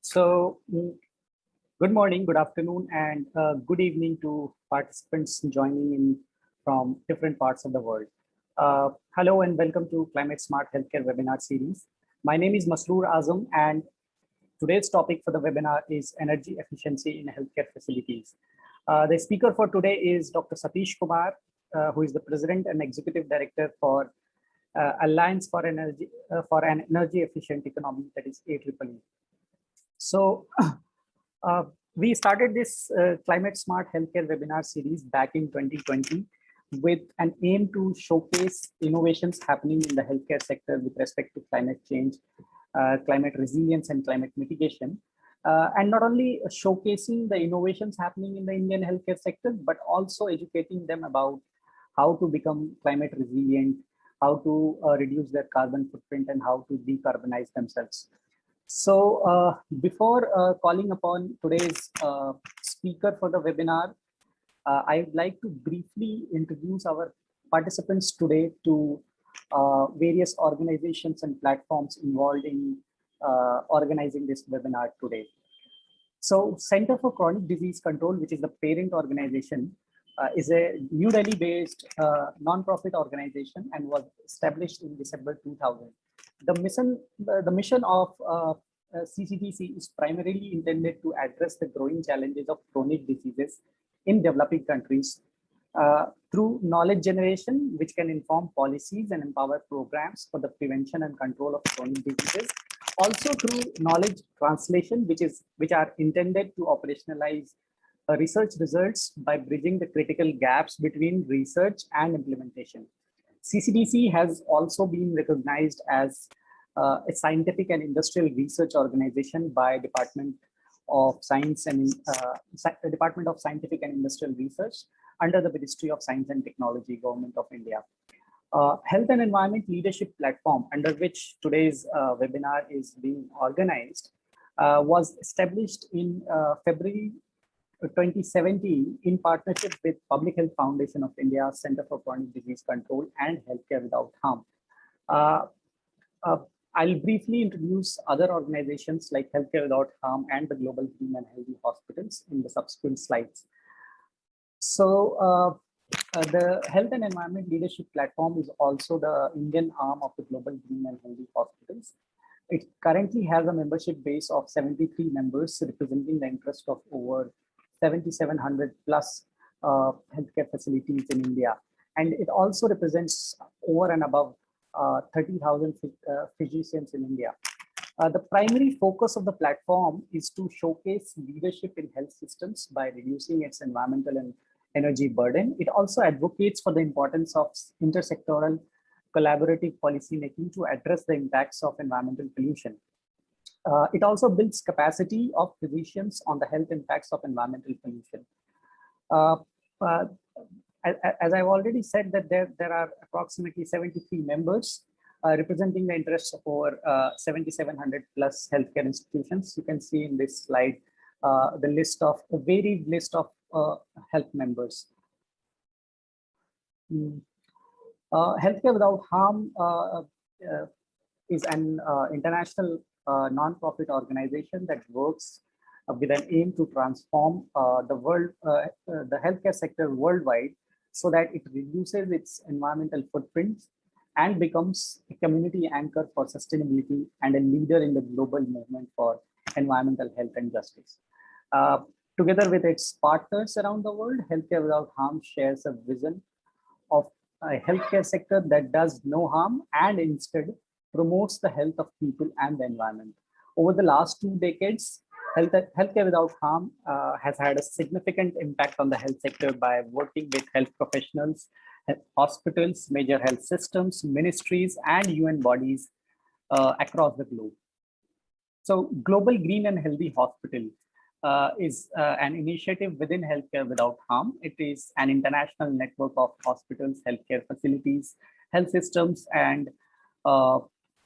So, good morning, good afternoon, and good evening to participants joining in from different parts of the world. Hello and welcome to Climate Smart Healthcare webinar series. My name is Masroor Azam, and today's topic for the webinar is energy efficiency in healthcare facilities. The speaker for today is Dr. Satish Kumar, who is the President and Executive Director for Alliance for Energy for an Energy Efficient Economy, that is AEEE. So we started this Climate Smart Healthcare webinar series back in 2020 with an aim to showcase innovations happening in the healthcare sector with respect to climate change, climate resilience and climate mitigation. And not only showcasing the innovations happening in the Indian healthcare sector, but also educating them about how to become climate resilient, how to reduce their carbon footprint and how to decarbonize themselves. So before calling upon today's speaker for the webinar, I would like to briefly introduce our participants today to various organizations and platforms involved in organizing this webinar today. So Center for Chronic Disease Control, which is the parent organization, is a New Delhi-based non-profit organization and was established in December 2000. The mission of CCDC is primarily intended to address the growing challenges of chronic diseases in developing countries through knowledge generation, which can inform policies and empower programs for the prevention and control of chronic diseases. Also through knowledge translation, which are intended to operationalize research results by bridging the critical gaps between research and implementation. CCDC has also been recognized as a scientific and industrial research organization by Department of Scientific and Industrial Research under the Ministry of Science and Technology, Government of India. Health and Environment Leadership Platform, under which today's webinar is being organized, was established in February 2017 in partnership with Public Health Foundation of India, Center for Chronic Disease Control and Healthcare Without Harm. I'll briefly introduce other organizations like Healthcare Without Harm and the Global Green and Healthy Hospitals in the subsequent slides. So the Health and Environment Leadership Platform is also the Indian arm of the Global Green and Healthy Hospitals. It currently has a membership base of 73 members representing the interest of over 7,700 plus healthcare facilities in India. And it also represents over and above 30,000 physicians in India. The primary focus of the platform is to showcase leadership in health systems by reducing its environmental and energy burden. It also advocates for the importance of intersectoral collaborative policy making to address the impacts of environmental pollution. It also builds capacity of physicians on the health impacts of environmental pollution. As I've already said, that there are approximately 73 members representing the interests of over 7,700 plus healthcare institutions. You can see in this slide the list of a varied list of health members. Healthcare Without Harm is an international non-profit organization that works with an aim to transform the healthcare sector worldwide so that it reduces its environmental footprints and becomes a community anchor for sustainability and a leader in the global movement for environmental health and justice. Together with its partners around the world, Healthcare Without Harm shares a vision of a healthcare sector that does no harm and instead promotes the health of people and the environment. Over the last 2 decades, Healthcare Without Harm has had a significant impact on the health sector by working with health professionals, hospitals, major health systems, ministries, and UN bodies across the globe. So Global Green and Healthy Hospital is an initiative within Healthcare Without Harm. It is an international network of hospitals, healthcare facilities, health systems, and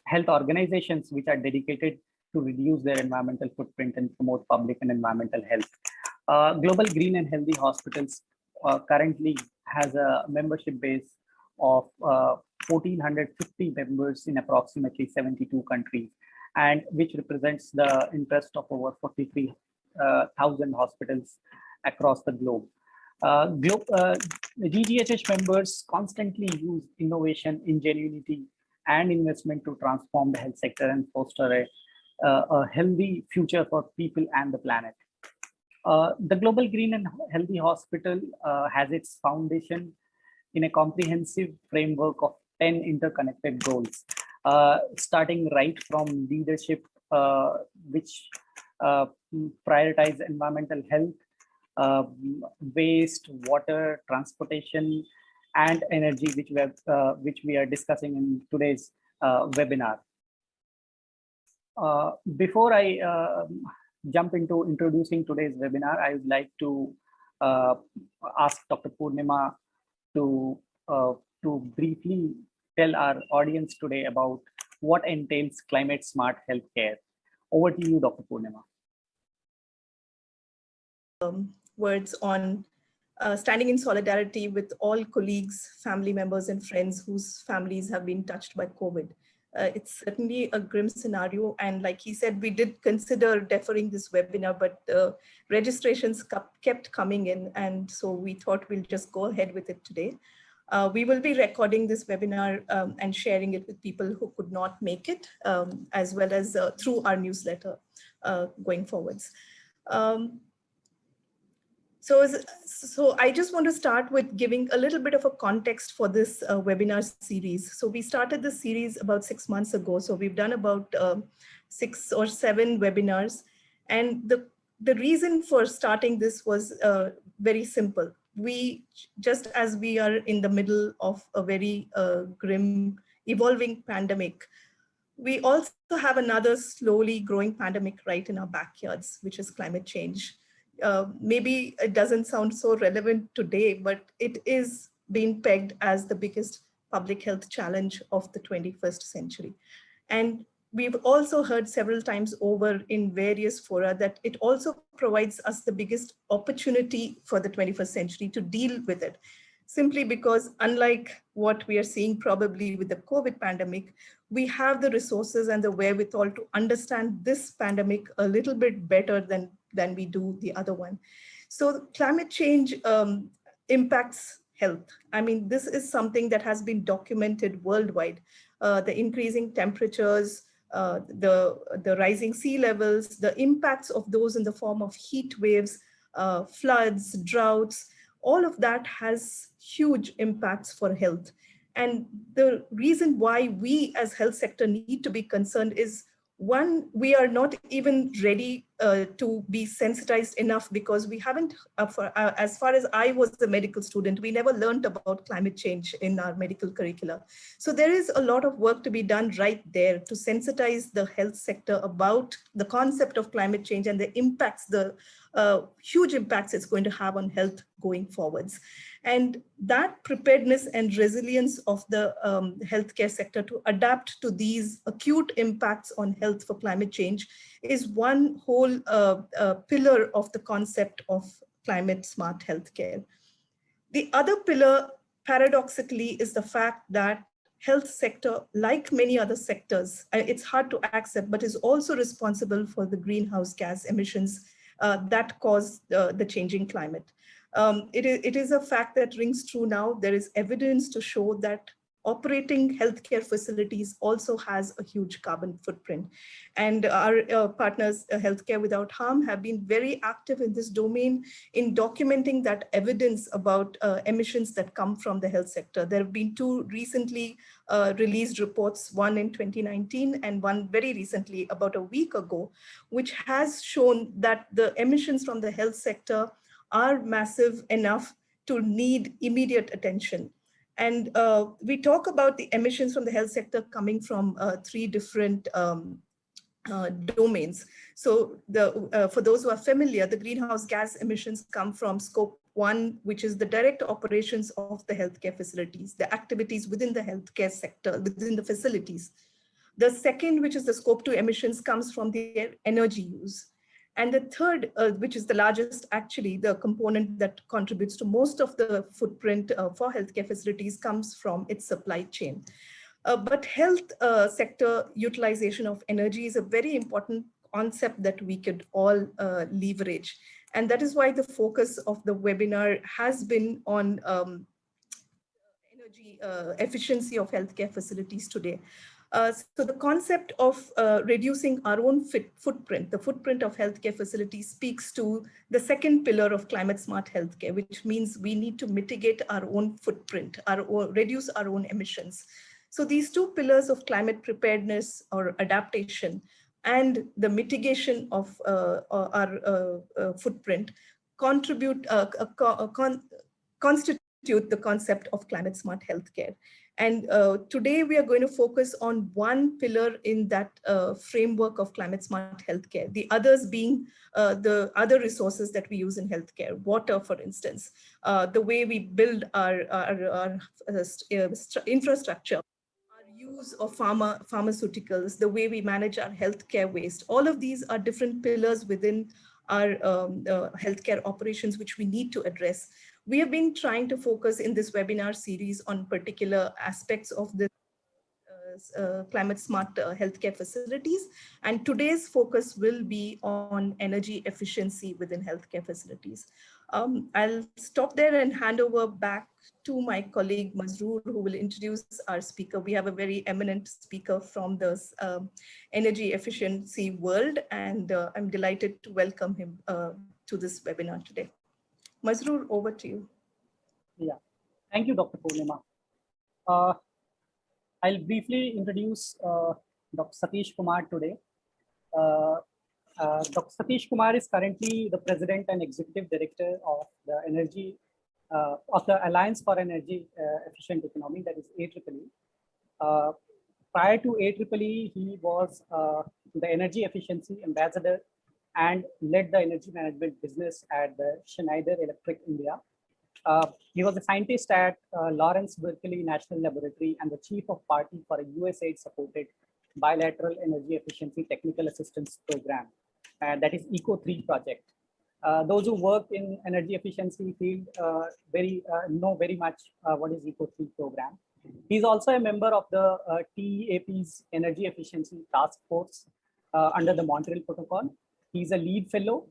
health organizations which are dedicated to reduce their environmental footprint and promote public and environmental health. Global Green and Healthy Hospitals currently has a membership base of 1,450 members in approximately 72 countries. and which represents the interest of over 43,000 hospitals across the globe. GGHH members constantly use innovation, ingenuity, and investment to transform the health sector and foster a healthy future for people and the planet. The Global Green and Healthy Hospital has its foundation in a comprehensive framework of 10 interconnected goals, starting right from leadership, which prioritize environmental health, waste, water, transportation, and energy, which we are discussing in today's webinar. Before I jump into introducing today's webinar, I would like to ask Dr. Poornima to briefly tell our audience today about what entails climate smart healthcare. Over to you, Dr. Poornima. Words on standing in solidarity with all colleagues, family members, and friends whose families have been touched by COVID. It's certainly a grim scenario. And like he said, we did consider deferring this webinar, but registrations kept coming in. And so we thought we'll just go ahead with it today. We will be recording this webinar and sharing it with people who could not make it, as well as through our newsletter going forwards. So I just want to start with giving a little bit of a context for this webinar series. So we started this series about 6 months ago. So we've done about 6 or 7 webinars. And the reason for starting this was very simple. Just as we are in the middle of a very grim, evolving pandemic, we also have another slowly growing pandemic right in our backyards, which is climate change. Maybe it doesn't sound so relevant today, but it is being pegged as the biggest public health challenge of the 21st century. And we've also heard several times over in various fora that it also provides us the biggest opportunity for the 21st century to deal with it. Simply because unlike what we are seeing probably with the COVID pandemic, we have the resources and the wherewithal to understand this pandemic a little bit better than we do the other one. So climate change impacts health. I mean, this is something that has been documented worldwide. The increasing temperatures, the rising sea levels, the impacts of those in the form of heat waves, floods, droughts, all of that has huge impacts for health. And the reason why we as health sector need to be concerned is, one, we are not even ready to be sensitized enough because we haven't, as far as I was a medical student, we never learned about climate change in our medical curricula. So there is a lot of work to be done right there to sensitize the health sector about the concept of climate change and the impacts, the huge impacts it's going to have on health going forwards. And that preparedness and resilience of the healthcare sector to adapt to these acute impacts on health for climate change is one whole pillar of the concept of climate smart healthcare. The other pillar, paradoxically, is the fact that health sector, like many other sectors, it's hard to accept, but is also responsible for the greenhouse gas emissions that cause the changing climate. It is a fact that rings true now. There is evidence to show that operating healthcare facilities also has a huge carbon footprint. And our partners, Healthcare Without Harm, have been very active in this domain in documenting that evidence about emissions that come from the health sector. There have been 2 recently released reports, one in 2019 and one very recently, about a week ago, which has shown that the emissions from the health sector are massive enough to need immediate attention. And we talk about the emissions from the health sector coming from 3 different domains. So for those who are familiar, the greenhouse gas emissions come from scope 1, which is the direct operations of the healthcare facilities, the activities within the healthcare sector, within the facilities. The second, which is the scope 2 emissions, comes from the energy use. And the third, which is the largest, actually, the component that contributes to most of the footprint for healthcare facilities, comes from its supply chain. But health sector utilization of energy is a very important concept that we could all leverage. And that is why the focus of the webinar has been on energy efficiency of healthcare facilities today. So the concept of reducing our own footprint, the footprint of healthcare facilities, speaks to the second pillar of climate smart healthcare, which means we need to mitigate our own footprint, reduce our own emissions. So these two pillars of climate preparedness or adaptation and the mitigation of our footprint contribute, constitute the concept of climate smart healthcare. And today we are going to focus on one pillar in that framework of climate smart healthcare, the others being the other resources that we use in healthcare, water, for instance, the way we build our infrastructure, use of pharmaceuticals, the way we manage our healthcare waste. All of these are different pillars within our healthcare operations, which we need to address. We have been trying to focus in this webinar series on particular aspects of the climate smart healthcare facilities. And today's focus will be on energy efficiency within healthcare facilities. I'll stop there and hand over back to my colleague Masroor, who will introduce our speaker. We have a very eminent speaker from the energy efficiency world, and I'm delighted to welcome him to this webinar today. Masroor, over to you. Yeah, thank you, Dr. Purnima. I'll briefly introduce Dr. Satish Kumar today. Dr. Satish Kumar is currently the President and Executive Director of the Alliance for Energy Efficient Economy, that is AEEE. Prior to AEEE, he was the Energy Efficiency Ambassador and led the energy management business at the Schneider Electric India. He was a scientist at Lawrence Berkeley National Laboratory and the chief of party for a USAID supported bilateral energy efficiency technical assistance program, that is ECO3 project. Those who work in energy efficiency field know very much what is ECO3 program. He's also a member of the TEAP's Energy Efficiency Task Force under the Montreal Protocol. He's a lead fellow,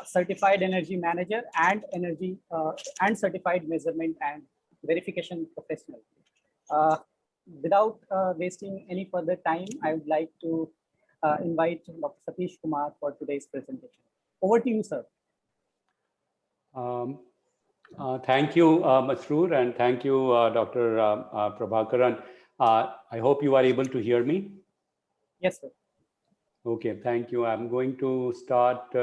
certified energy manager, and certified measurement and verification professional. Without wasting any further time, I would like to invite Dr. Satish Kumar for today's presentation. Over to you, sir. Thank you, Masroor, and thank you, Dr. Prabhakaran. I hope you are able to hear me. Yes, sir. Okay, thank you. I'm going to start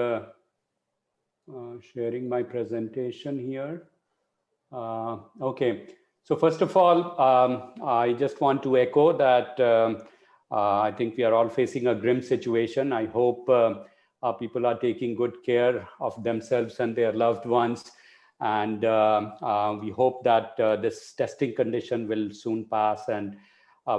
sharing my presentation here. Okay, so first of all, I just want to echo that I think we are all facing a grim situation. I hope people are taking good care of themselves and their loved ones. And we hope that this testing condition will soon pass and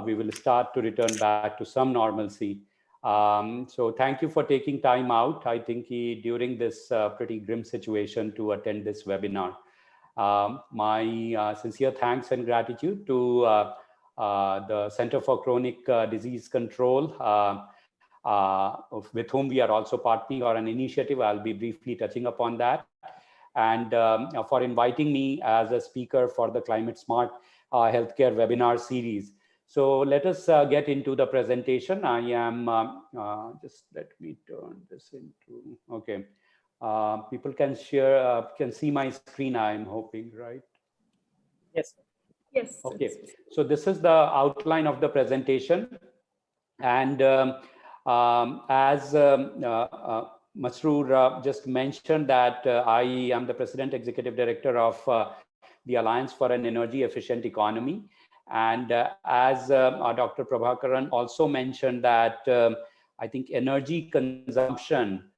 we will start to return back to some normalcy. So thank you for taking time out, I think, during this pretty grim situation to attend this webinar. My sincere thanks and gratitude to the Center for Chronic Disease Control, with whom we are also partnering on an initiative. I'll be briefly touching upon that. And for inviting me as a speaker for the Climate Smart Healthcare webinar series. So let us get into the presentation. I am, just let me turn this into, okay. People can share, can see my screen, I'm hoping, right? Yes. Yes. Okay, so this is the outline of the presentation. And as Masroor just mentioned that I am the President Executive Director of the Alliance for an Energy Efficient Economy. And as Dr. Prabhakaran also mentioned that I think energy consumption,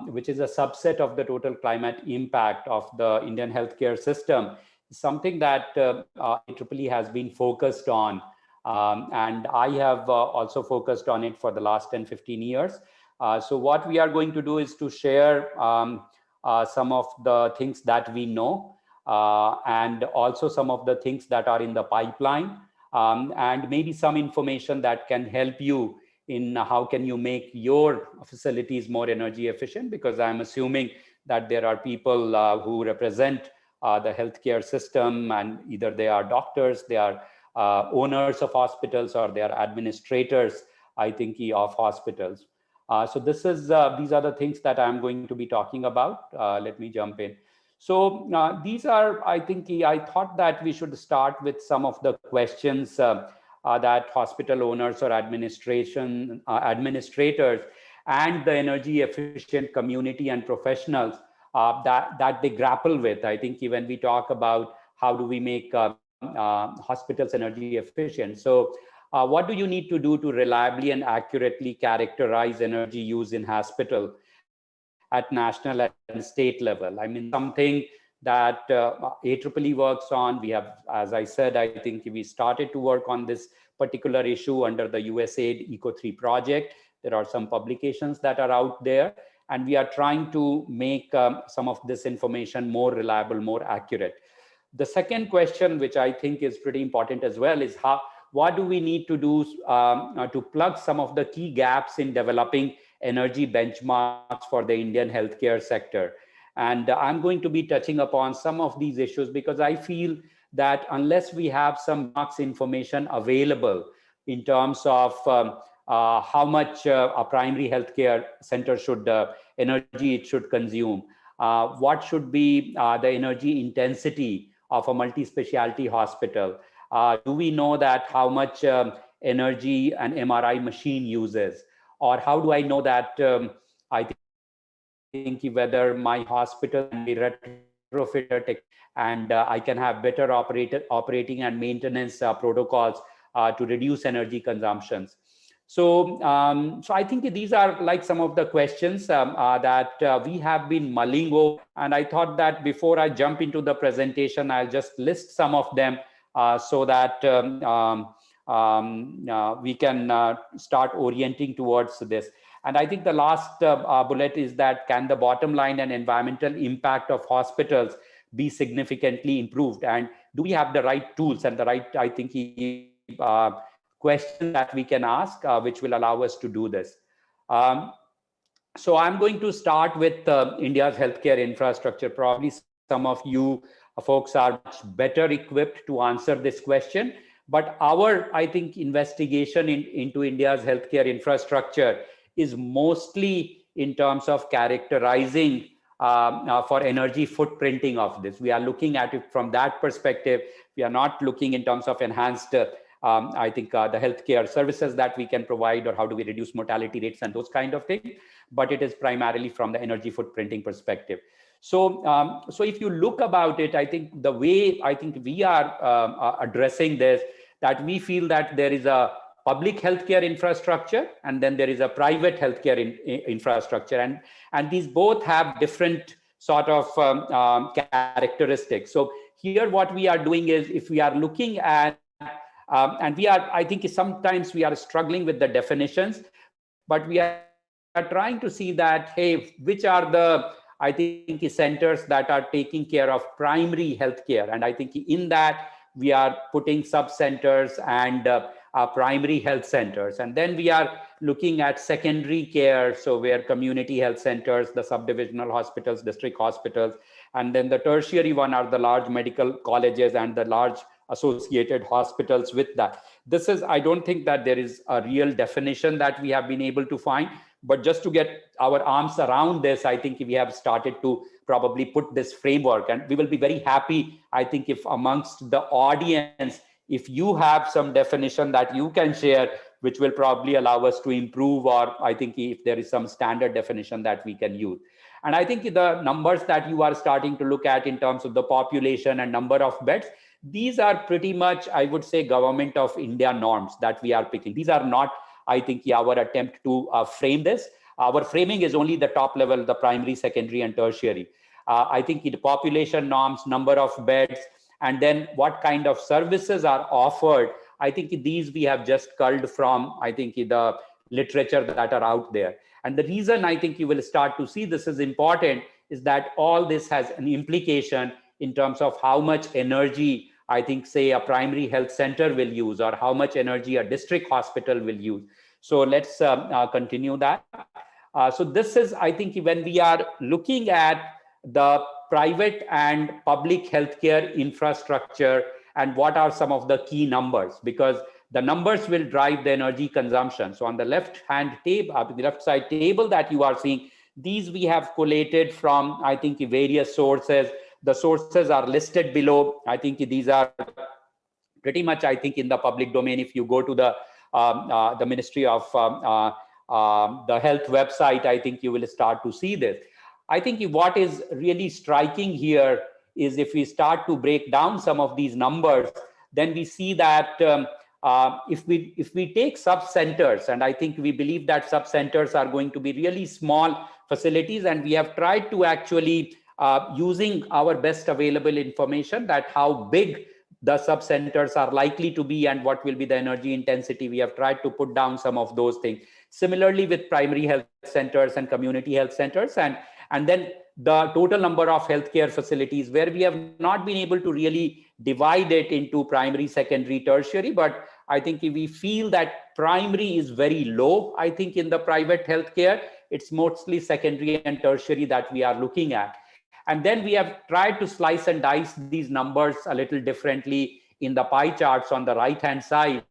which is a subset of the total climate impact of the Indian healthcare system, is something that AEEE has been focused on. And I have also focused on it for the last 10-15 years. So what we are going to do is to share some of the things that we know, and also some of the things that are in the pipeline, and maybe some information that can help you in how can you make your facilities more energy efficient, because I'm assuming that there are people who represent the healthcare system, and either they are doctors, they are owners of hospitals, or they are administrators, I think, of hospitals. So these are the things that I'm going to be talking about. Let me jump in. So these are, I think, I thought that we should start with some of the questions that hospital owners or administrators and the energy efficient community and professionals that they grapple with. I think when we talk about how do we make hospitals energy efficient. So what do you need to do to reliably and accurately characterize energy use in hospital at national and state level? I mean, something that AEEE works on. We have, as I said, I think we started to work on this particular issue under the USAID ECO3 project. There are some publications that are out there, and we are trying to make some of this information more reliable, more accurate. The second question, which I think is pretty important as well, is what do we need to do to plug some of the key gaps in developing energy benchmarks for the Indian healthcare sector? And I'm going to be touching upon some of these issues, because I feel that unless we have some marks information available in terms of how much a primary healthcare center should energy it should consume, what should be the energy intensity of a multi-specialty hospital, do we know that how much energy an MRI machine uses, or how do I know that I think whether my hospital can be retrofitted and I can have better operating and maintenance protocols to reduce energy consumptions. So, so I think these are like some of the questions that we have been mulling over. And I thought that before I jump into the presentation, I'll just list some of them so that we can start orienting towards this. And I think the last bullet is that, can the bottom line and environmental impact of hospitals be significantly improved? And do we have the right tools and the right, I think, question that we can ask, which will allow us to do this? So I'm going to start with India's healthcare infrastructure. Probably some of you folks are much better equipped to answer this question. But our, I think, investigation into India's healthcare infrastructure is mostly in terms of characterizing for energy footprinting of this. We are looking at it from that perspective. We are not looking in terms of enhanced, I think, the healthcare services that we can provide, or how do we reduce mortality rates and those kind of things. But it is primarily from the energy footprinting perspective. So, so if you look about it, I think the way I think we are addressing this, that we feel that there is a public healthcare infrastructure, and then there is a private healthcare infrastructure, and these both have different sort of characteristics. So here, what we are doing is, if we are looking at, and we are, I think, sometimes we are struggling with the definitions, but we are trying to see that, hey, which are the, I think, centers that are taking care of primary healthcare, and I think in that we are putting sub-centers and primary health centers. And then we are looking at secondary care, so where community health centers, the subdivisional hospitals, district hospitals, and then the tertiary one are the large medical colleges and the large associated hospitals with that. This is, I don't think that there is a real definition that we have been able to find, but just to get our arms around this, I think we have started to probably put this framework, and we will be very happy, I think, if amongst the audience, if you have some definition that you can share, which will probably allow us to improve, or I think if there is some standard definition that we can use. And I think the numbers that you are starting to look at in terms of the population and number of beds, these are pretty much, I would say, Government of India norms that we are picking. These are not, I think, our attempt to frame this. Our framing is only the top level, the primary, secondary, and tertiary. I think the population norms, number of beds, and then what kind of services are offered. I think these we have just culled from, I think, the literature that are out there. And the reason I think you will start to see this is important is that all this has an implication in terms of how much energy I think, say, a primary health center will use, or how much energy a district hospital will use. So let's continue that. So this is, I think, when we are looking at the private and public healthcare infrastructure and what are some of the key numbers, because the numbers will drive the energy consumption. So on the left side table that you are seeing, these we have collated from, I think, various sources. The sources are listed below. I think these are pretty much, I think, in the public domain. If you go to the Ministry of the Health website, I think you will start to see this. I think what is really striking here is if we start to break down some of these numbers, then we see that if we take sub-centers, and I think we believe that sub-centers are going to be really small facilities, and we have tried to actually using our best available information that how big the sub-centers are likely to be and what will be the energy intensity. We have tried to put down some of those things. Similarly with primary health centers and community health centers, and then the total number of healthcare facilities, where we have not been able to really divide it into primary, secondary, tertiary, but I think we feel that primary is very low, I think, in the private healthcare. It's mostly secondary and tertiary that we are looking at. And then we have tried to slice and dice these numbers a little differently in the pie charts on the right-hand side.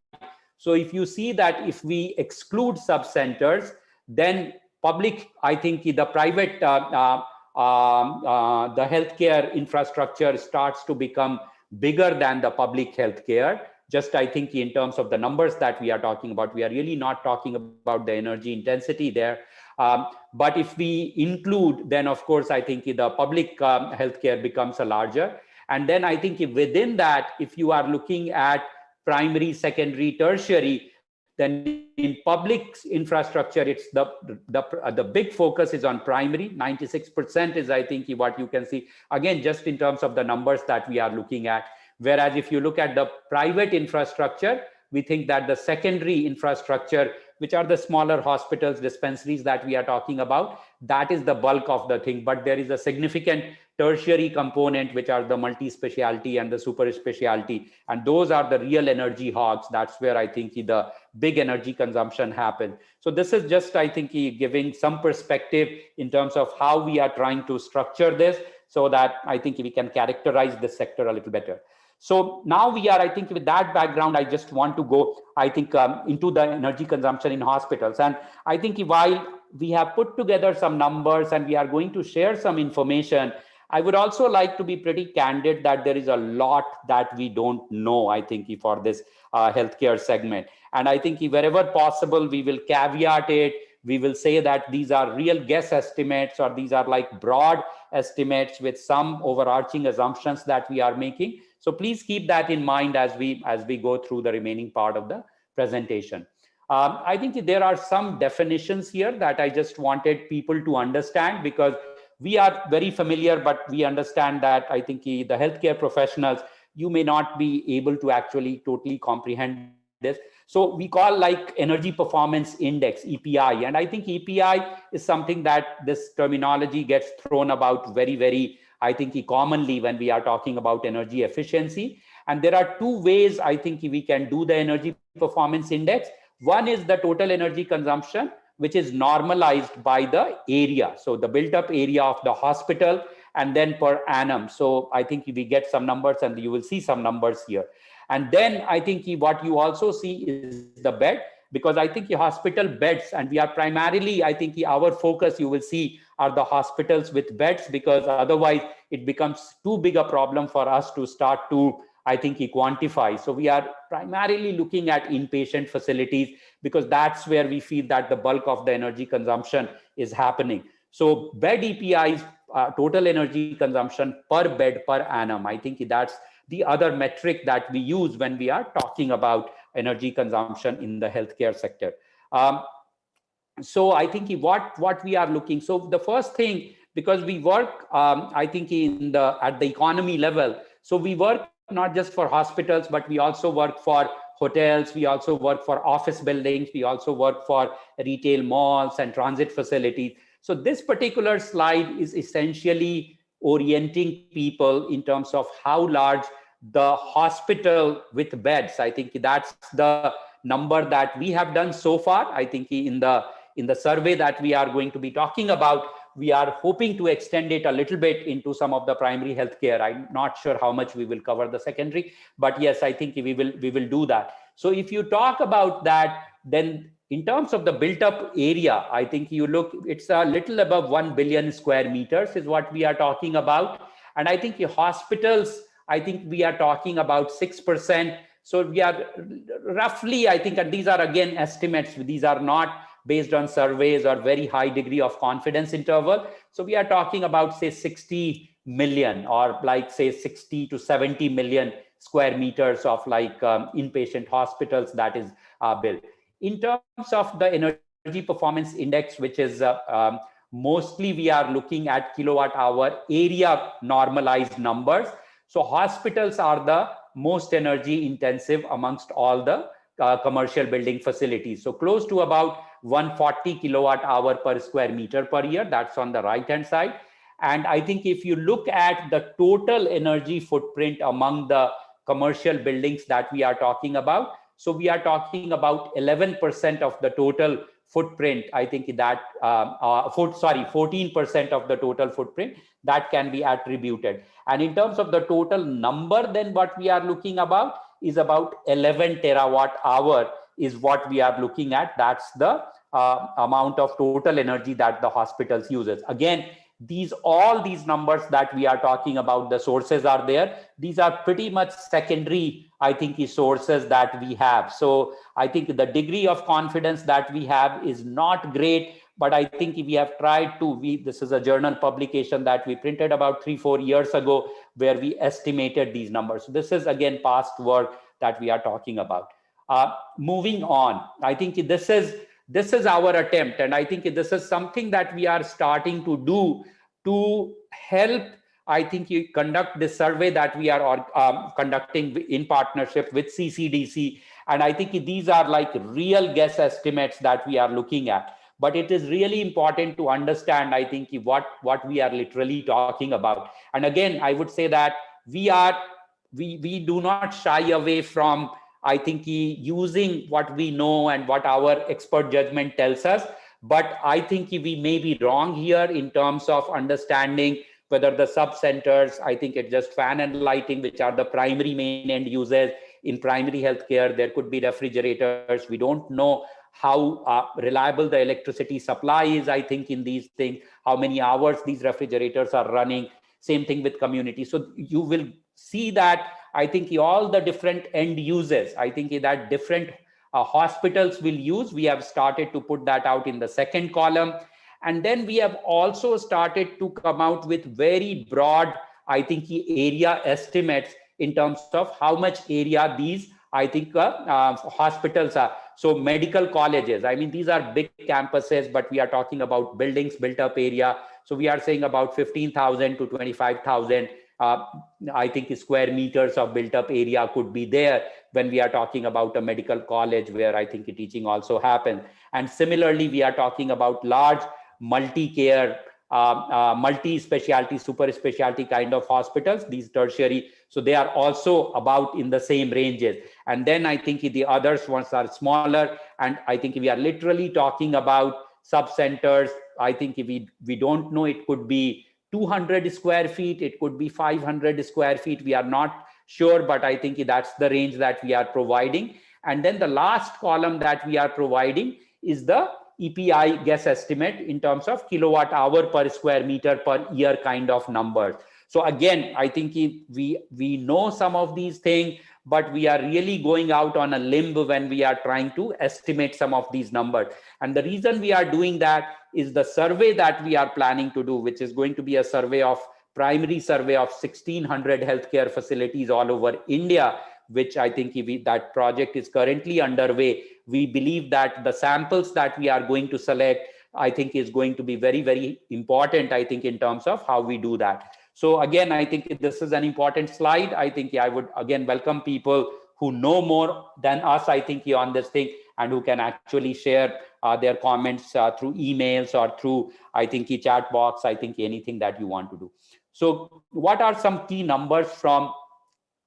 So if you see that if we exclude sub-centers, then public, I think the private, the healthcare infrastructure starts to become bigger than the public healthcare. Just, I think, in terms of the numbers that we are talking about, we are really not talking about the energy intensity there. But if we include, then of course, I think the public healthcare becomes a larger. And then I think within that, if you are looking at primary, secondary, tertiary, then in public infrastructure, it's the big focus is on primary. 96% is, I think, what you can see, again, just in terms of the numbers that we are looking at. Whereas if you look at the private infrastructure, we think that the secondary infrastructure, which are the smaller hospitals, dispensaries that we are talking about, that is the bulk of the thing. But there is a significant tertiary component, which are the multi-specialty and the super specialty. And those are the real energy hogs. That's where I think the big energy consumption happens. So this is just, I think, giving some perspective in terms of how we are trying to structure this so that I think we can characterize this sector a little better. So now we are, I think, with that background, I just want to go, I think, into the energy consumption in hospitals. And I think while we have put together some numbers and we are going to share some information, I would also like to be pretty candid that there is a lot that we don't know, I think, for this healthcare segment. And I think wherever possible, we will caveat it. We will say that these are real guess estimates, or these are like broad estimates with some overarching assumptions that we are making. So please keep that in mind as we go through the remaining part of the presentation. I think there are some definitions here that I just wanted people to understand, because we are very familiar, but we understand that I think the healthcare professionals, you may not be able to actually totally comprehend this. So we call like energy performance index, EPI. And I think EPI is something that this terminology gets thrown about very, very, I think, commonly when we are talking about energy efficiency. And there are two ways I think we can do the energy performance index. One is the total energy consumption, which is normalized by the area. So the built up area of the hospital and then per annum. So I think we get some numbers and you will see some numbers here. And then I think what you also see is the bed, because I think the hospital beds, and we are primarily, I think our focus, you will see, are the hospitals with beds, because otherwise it becomes too big a problem for us to start to, I think, quantify. So we are primarily looking at inpatient facilities, because that's where we feel that the bulk of the energy consumption is happening. So bed EPIs, total energy consumption per bed per annum. I think that's the other metric that we use when we are talking about energy consumption in the healthcare sector. So I think what we are looking. So the first thing, because we work, I think at the economy level. So we work not just for hospitals, but we also work for hotels. We also work for office buildings. We also work for retail malls and transit facilities. So this particular slide is essentially orienting people in terms of how large the hospital with beds. I think that's the number that we have done so far. I think in the survey that we are going to be talking about, we are hoping to extend it a little bit into some of the primary healthcare. I'm not sure how much we will cover the secondary, but yes, I think we will do that. So if you talk about that, then in terms of the built up area, I think you look, it's a little above 1 billion square meters is what we are talking about. And I think the hospitals, I think we are talking about 6%. So we are roughly, I think, and these are again estimates, these are not based on surveys or very high degree of confidence interval. So we are talking about, say, 60 million or like, say, 60 to 70 million square meters of like inpatient hospitals that is built. In terms of the energy performance index, which is mostly we are looking at kilowatt hour area normalized numbers. So hospitals are the most energy intensive amongst all the commercial building facilities. So close to about 140 kilowatt hour per square meter per year. That's on the right hand side. And I think if you look at the total energy footprint among the commercial buildings that we are talking about, so we are talking about 11% of the total footprint. I think that 14% of the total footprint that can be attributed. And in terms of the total number, then what we are looking about is about 11 terawatt hour is what we are looking at. That's the amount of total energy that the hospitals uses. Again, all these numbers that we are talking about, the sources are there. These are pretty much secondary, I think, sources that we have. So I think the degree of confidence that we have is not great, but I think we have tried to, this is a journal publication that we printed about 3-4 years ago, where we estimated these numbers. So this is again past work that we are talking about. Moving on, I think this is our attempt, and I think this is something that we are starting to do to help, I think, you conduct this survey that we are conducting in partnership with CCDC. And I think these are like real guess estimates that we are looking at. But it is really important to understand, I think, what we are literally talking about. And again, I would say that we do not shy away from, I think, using what we know and what our expert judgment tells us. But I think we may be wrong here in terms of understanding whether the sub-centers, I think it's just fan and lighting, which are the primary main end users in primary healthcare. There could be refrigerators. We don't know how reliable the electricity supply is, I think, in these things, how many hours these refrigerators are running. Same thing with community. So you will see that, I think, all the different end users, I think, that different hospitals will use. We have started to put that out in the second column. And then we have also started to come out with very broad, I think, area estimates in terms of how much area these, I think, hospitals are. So medical colleges, I mean, these are big campuses, but we are talking about buildings, built up area. So we are saying about 15,000 to 25,000, I think, square meters of built up area could be there when we are talking about a medical college where I think teaching also happens. And similarly, we are talking about large multi-care, multi-specialty, super specialty kind of hospitals, these tertiary. So they are also about in the same ranges. And then I think the others ones are smaller. And I think we are literally talking about sub-centers. I think we don't know, it could be 200 square feet, it could be 500 square feet. We are not sure, but I think that's the range that we are providing. And then the last column that we are providing is the EPI guess estimate in terms of kilowatt hour per square meter per year kind of numbers. So again, I think we know some of these things, but we are really going out on a limb when we are trying to estimate some of these numbers. And the reason we are doing that is the survey that we are planning to do, which is going to be a primary survey of 1,600 healthcare facilities all over India, which I think that project is currently underway. We believe that the samples that we are going to select, I think, is going to be very, very important, I think, in terms of how we do that. So again, I think this is an important slide. I think I would again welcome people who know more than us, I think, on this thing, and who can actually share their comments through emails or through, I think, chat box, I think, anything that you want to do. So what are some key numbers from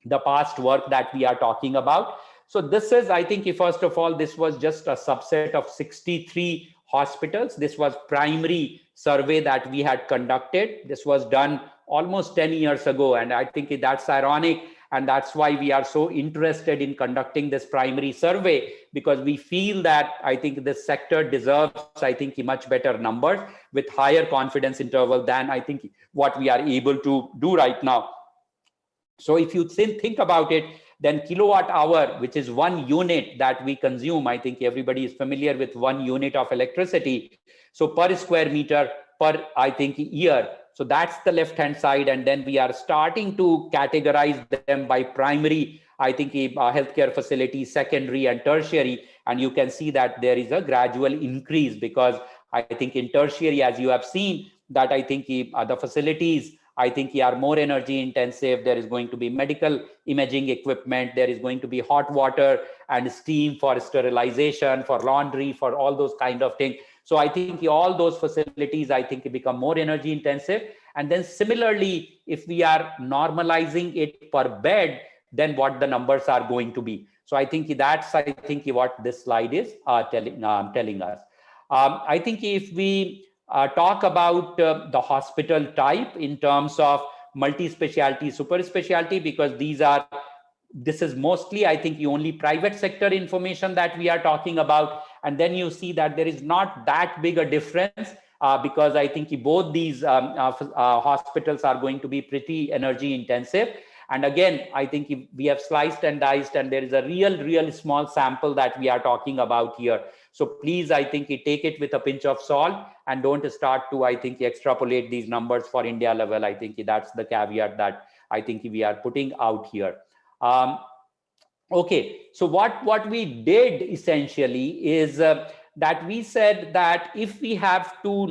the past work that we are talking about. So this is, I think, first of all, this was just a subset of 63 hospitals. This was primary survey that we had conducted. This was done almost 10 years ago. And I think that's ironic. And that's why we are so interested in conducting this primary survey, because we feel that I think this sector deserves, I think, much better numbers with higher confidence interval than I think what we are able to do right now. So if you think about it, then kilowatt hour, which is one unit that we consume, I think everybody is familiar with 1 unit of electricity. So per square meter per, I think, year. So that's the left-hand side. And then we are starting to categorize them by primary, I think, healthcare facilities, secondary and tertiary. And you can see that there is a gradual increase, because I think in tertiary, as you have seen, that I think the facilities, I think, are more energy intensive. There is going to be medical imaging equipment. There is going to be hot water and steam for sterilization, for laundry, for all those kind of things. So I think all those facilities, I think, become more energy intensive. And then similarly, if we are normalizing it per bed, then what the numbers are going to be. So I think that's, I think, what this slide is telling us. I think if we talk about the hospital type in terms of multi-specialty, super specialty, because this is mostly, I think, the only private sector information that we are talking about. And then you see that there is not that big a difference, because I think both these hospitals are going to be pretty energy intensive. And again, I think we have sliced and diced, and there is a real small sample that we are talking about here. So please, I think, take it with a pinch of salt and don't start to, I think, extrapolate these numbers for India level. I think that's the caveat that I think we are putting out here. Okay, so what we did essentially is that we said that if we have to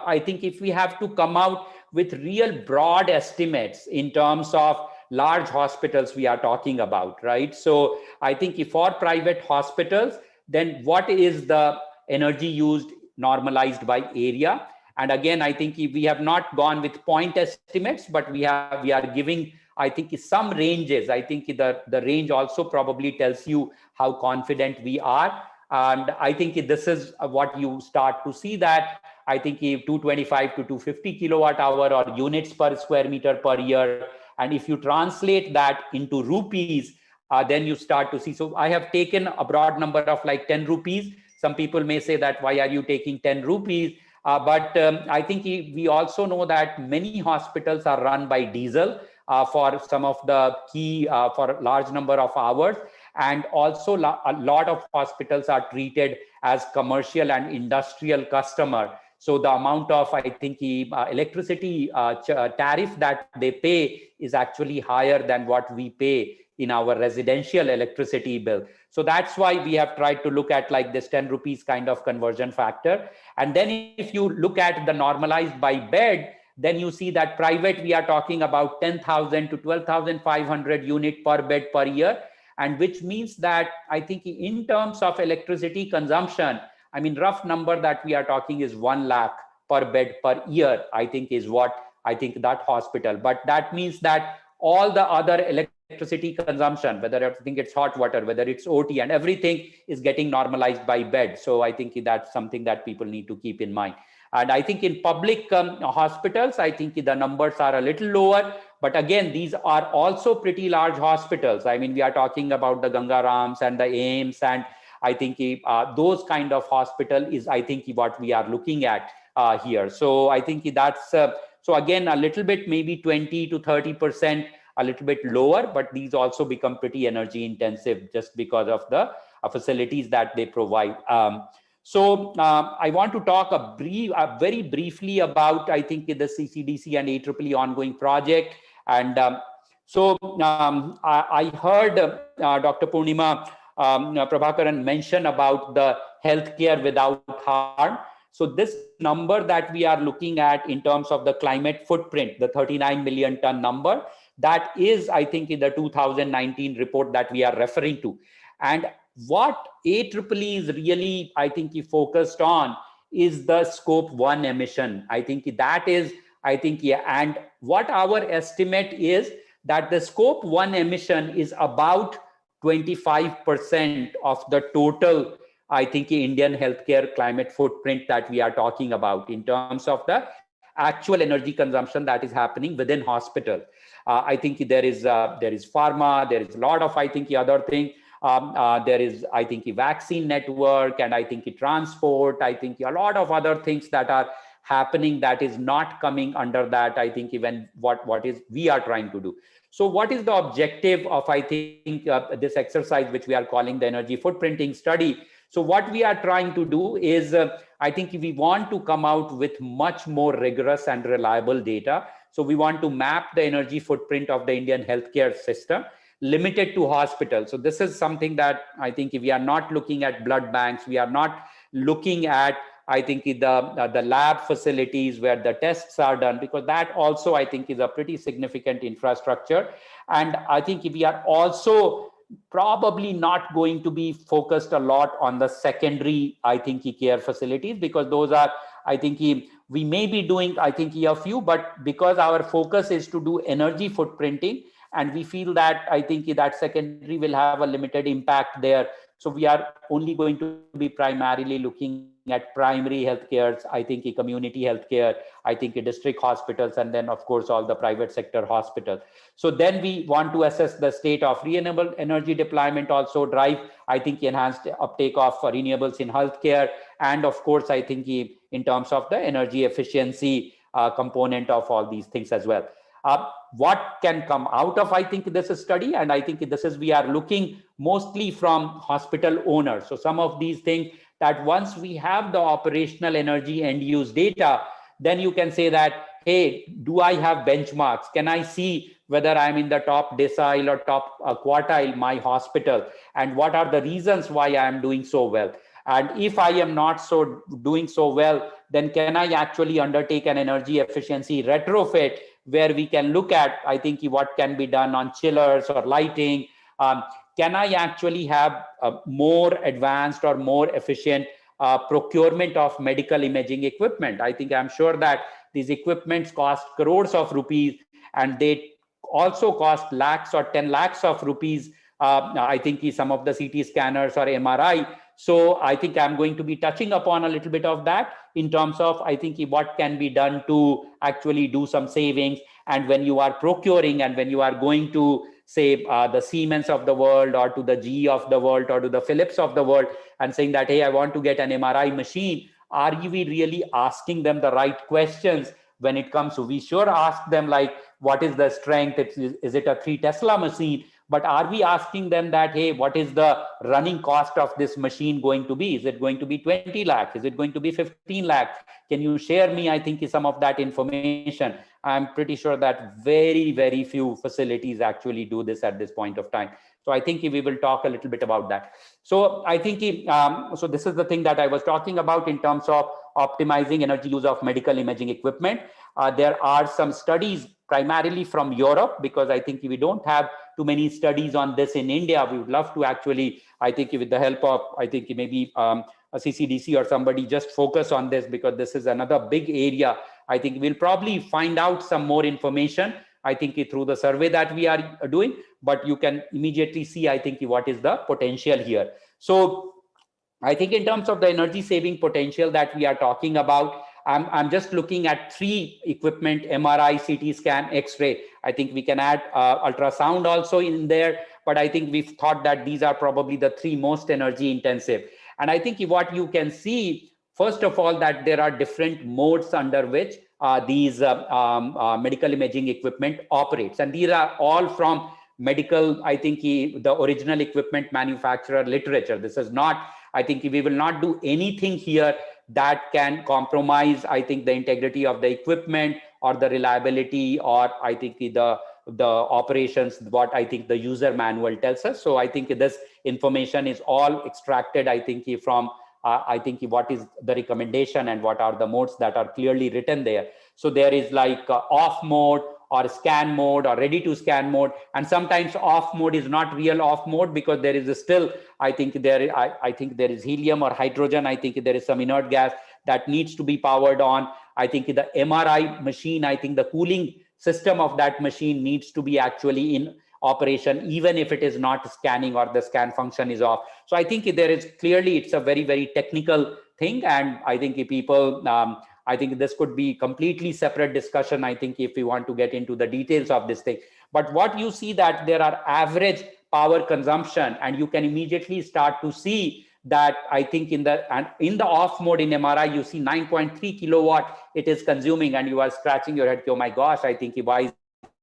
I think if we have to come out with real broad estimates in terms of large hospitals we are talking about, right? So I think if for private hospitals, then what is the energy used normalized by area? And again, I think we have not gone with point estimates, but we are giving, I think, some ranges. I think the range also probably tells you how confident we are. And I think this is what you start to see, that I think 225 to 250 kilowatt hour or units per square meter per year. And if you translate that into rupees, then you start to see. So I have taken a broad number of like 10 rupees. Some people may say that why are you taking 10 rupees? But I think we also know that many hospitals are run by diesel for some of the key, for a large number of hours. And also a lot of hospitals are treated as commercial and industrial customer. So the amount of, I think, electricity tariff that they pay is actually higher than what we pay in our residential electricity bill. So that's why we have tried to look at like this 10 rupees kind of conversion factor. And then if you look at the normalized by bed, then you see that private, we are talking about 10,000 to 12,500 unit per bed per year. And which means that I think in terms of electricity consumption, I mean, rough number that we are talking is 1 lakh per bed per year, I think is what I think that hospital. But that means that all the other electricity consumption, whether I think it's hot water, whether it's OT, and everything is getting normalized by bed. So I think that's something that people need to keep in mind. And I think in public hospitals, I think the numbers are a little lower. But again, these are also pretty large hospitals. I mean, we are talking about the Gangarams and the AIIMS, and I think those kind of hospital is, I think, what we are looking at here. So I think that's, so again, a little bit, maybe 20 to 30%, a little bit lower, but these also become pretty energy intensive just because of the facilities that they provide. So I want to talk very briefly about, I think, the CCDC and AEEE ongoing project. And so I heard Dr. Purnima Prabhakaran mention about the healthcare without harm. So this number that we are looking at in terms of the climate footprint, the 39 million ton number, that is, I think, in the 2019 report that we are referring to. And what AEEE is really, I think, focused on is the scope 1 emission. I think that is, I think, yeah. And what our estimate is that the scope 1 emission is about 25% of the total, I think, Indian healthcare climate footprint that we are talking about in terms of the actual energy consumption that is happening within hospital. I think there is pharma, there is a lot of, I think, other thing. There is, I think, a vaccine network, and I think a transport. I think a lot of other things that are happening that is not coming under that. I think even what is we are trying to do. So what is the objective of, I think, this exercise, which we are calling the energy footprinting study? So what we are trying to do is, I think we want to come out with much more rigorous and reliable data. So we want to map the energy footprint of the Indian healthcare system limited to hospitals. So this is something that I think we are not looking at blood banks. We are not looking at, I think, the lab facilities where the tests are done, because that also, I think, is a pretty significant infrastructure. And I think we are also probably not going to be focused a lot on the secondary, I think, care facilities, because those are, I think, we may be doing, I think, a few, but because our focus is to do energy footprinting, and we feel that, I think, that secondary will have a limited impact there. So we are only going to be primarily looking at primary healthcare, I think, community healthcare, I think, district hospitals, and then, of course, all the private sector hospitals. So then we want to assess the state of renewable energy deployment, also drive, I think, enhanced uptake of renewables in healthcare, and of course, I think, in terms of the energy efficiency component of all these things as well. What can come out of, I think, this study, and I think this is, we are looking mostly from hospital owners. So some of these things that once we have the operational energy end use data, then you can say that, hey, do I have benchmarks? Can I see whether I'm in the top decile or top quartile, my hospital, and what are the reasons why I am doing so well? And if I am not doing so well, then can I actually undertake an energy efficiency retrofit, where we can look at, I think, what can be done on chillers or lighting? Can I actually have more advanced or more efficient procurement of medical imaging equipment? I think, I'm sure that these equipments cost crores of rupees, and they also cost lakhs or 10 lakhs of rupees. I think some of the CT scanners or MRI. So I think I'm going to be touching upon a little bit of that in terms of, I think, what can be done to actually do some savings. And when you are procuring, and when you are going to, say, the Siemens of the world, or to the GE of the world, or to the Philips of the world, and saying that, hey, I want to get an MRI machine, are we really asking them the right questions when it comes to, we sure ask them, like, what is the strength? Is it a 3 Tesla machine? But are we asking them that, hey, what is the running cost of this machine going to be? Is it going to be 20 lakhs? Is it going to be 15 lakhs? Can you share me, I think, some of that information? I'm pretty sure that very, very few facilities actually do this at this point of time. So I think we will talk a little bit about that. So I think, so this is the thing that I was talking about in terms of optimizing energy use of medical imaging equipment. There are some studies primarily from Europe, because I think we don't have too many studies on this in India. We would love to actually, I think, with the help of, I think, maybe a CCDC or somebody, just focus on this, because this is another big area. I think we'll probably find out some more information, I think, through the survey that we are doing, but you can immediately see, I think, what is the potential here. So I think in terms of the energy saving potential that we are talking about, I'm just looking at 3 equipment: MRI, CT scan, X-ray. I think we can add ultrasound also in there, but I think we've thought that these are probably the 3 most energy intensive. And I think what you can see, first of all, that there are different modes under which these medical imaging equipment operates. And these are all from medical, I think, the original equipment manufacturer literature. This is not, I think, we will not do anything here that can compromise, I think, the integrity of the equipment or the reliability, or I think the operations, what I think the user manual tells us. So I think this information is all extracted, I think, from I think what is the recommendation and what are the modes that are clearly written there. So there is like off mode, or scan mode, or ready to scan mode. And sometimes off mode is not real off mode, because there is still, I think I think there is helium or hydrogen. I think there is some inert gas that needs to be powered on. I think the MRI machine, I think the cooling system of that machine needs to be actually in operation, even if it is not scanning or the scan function is off. So I think there is clearly, it's a very, very technical thing. And I think if people, I think this could be completely separate discussion, I think, if we want to get into the details of this thing. But what you see that there are average power consumption, and you can immediately start to see that I think in the off mode in MRI, you see 9.3 kilowatt it is consuming, and you are scratching your head, oh my gosh, I think why is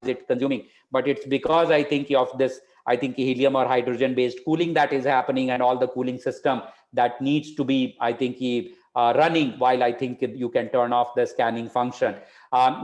it consuming? But it's because I think of this, I think helium or hydrogen based cooling that is happening, and all the cooling system that needs to be, I think, running while I think you can turn off the scanning function.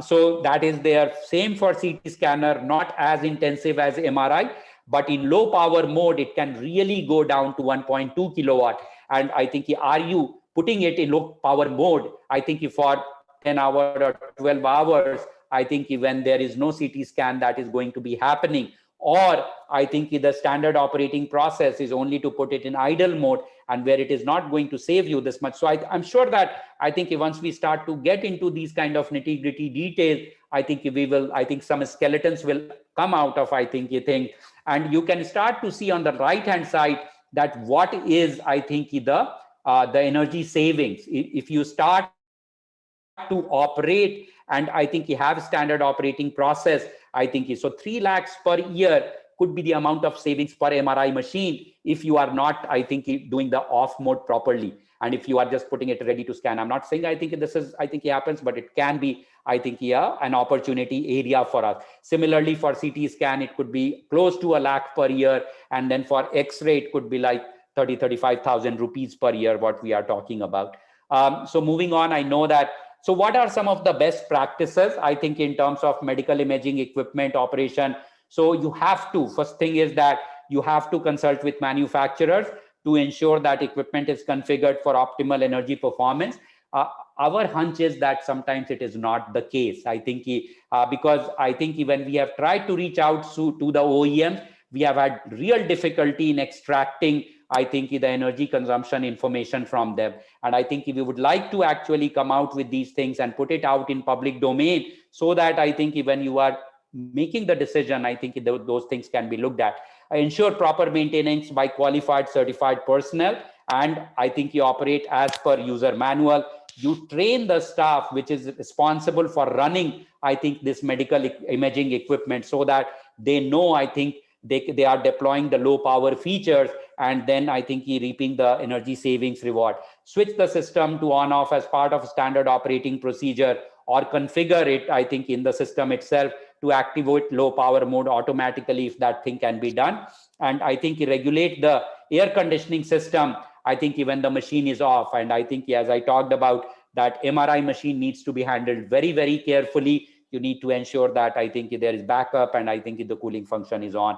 So that is there. Same for CT scanner, not as intensive as MRI, but in low power mode, it can really go down to 1.2 kilowatt. And I think, are you putting it in low power mode? I think for 10 hours or 12 hours, I think when there is no CT scan that is going to be happening, or I think the standard operating process is only to put it in idle mode, and where it is not going to save you this much. So I'm sure that I think once we start to get into these kind of nitty gritty details, I think we will, I think some skeletons will come out of, I think, and you can start to see on the right hand side that what is, I think, the energy savings. If you start to operate, and I think you have standard operating process, I think so 3 lakhs per year could be the amount of savings per MRI machine if you are not, I think, doing the off mode properly. And if you are just putting it ready to scan, I'm not saying I think this is, I think it happens, but it can be, I think, an opportunity area for us. Similarly, for CT scan, it could be close to 1 lakh per year. And then for X-ray, it could be like 35,000 rupees per year, what we are talking about. So moving on, I know that. So what are some of the best practices, I think, in terms of medical imaging equipment operation? So you have to, first thing is that you have to consult with manufacturers to ensure that equipment is configured for optimal energy performance. Our hunch is that sometimes it is not the case. I think because I think when we have tried to reach out to the OEMs, we have had real difficulty in extracting, I think, the energy consumption information from them. And I think we would like to actually come out with these things and put it out in public domain, so that I think when you are making the decision, I think those things can be looked at. Ensure proper maintenance by qualified certified personnel, and I think you operate as per user manual. You train the staff which is responsible for running, I think, this medical imaging equipment, so that they know, I think, they are deploying the low power features, and then I think reaping the energy savings reward. Switch the system to on off as part of standard operating procedure, or configure it, I think, in the system itself to activate low power mode automatically if that thing can be done. And I think regulate the air conditioning system, I think, when the machine is off. And I think, as I talked about, that MRI machine needs to be handled very, very carefully. You need to ensure that, I think, there is backup, and I think the cooling function is on.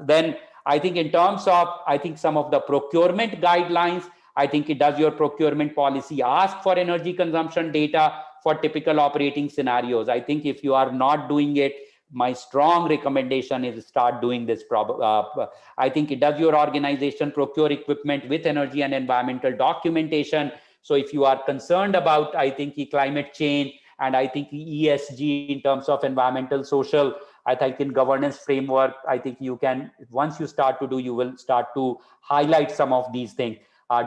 Then I think in terms of, I think, some of the procurement guidelines, I think does your procurement policy ask for energy consumption data for typical operating scenarios? I think if you are not doing it, my strong recommendation is start doing this. I think does your organization procure equipment with energy and environmental documentation? So if you are concerned about, I think, climate change, and I think ESG in terms of environmental, social, I think in governance framework, I think you can, once you start to do, you will start to highlight some of these things.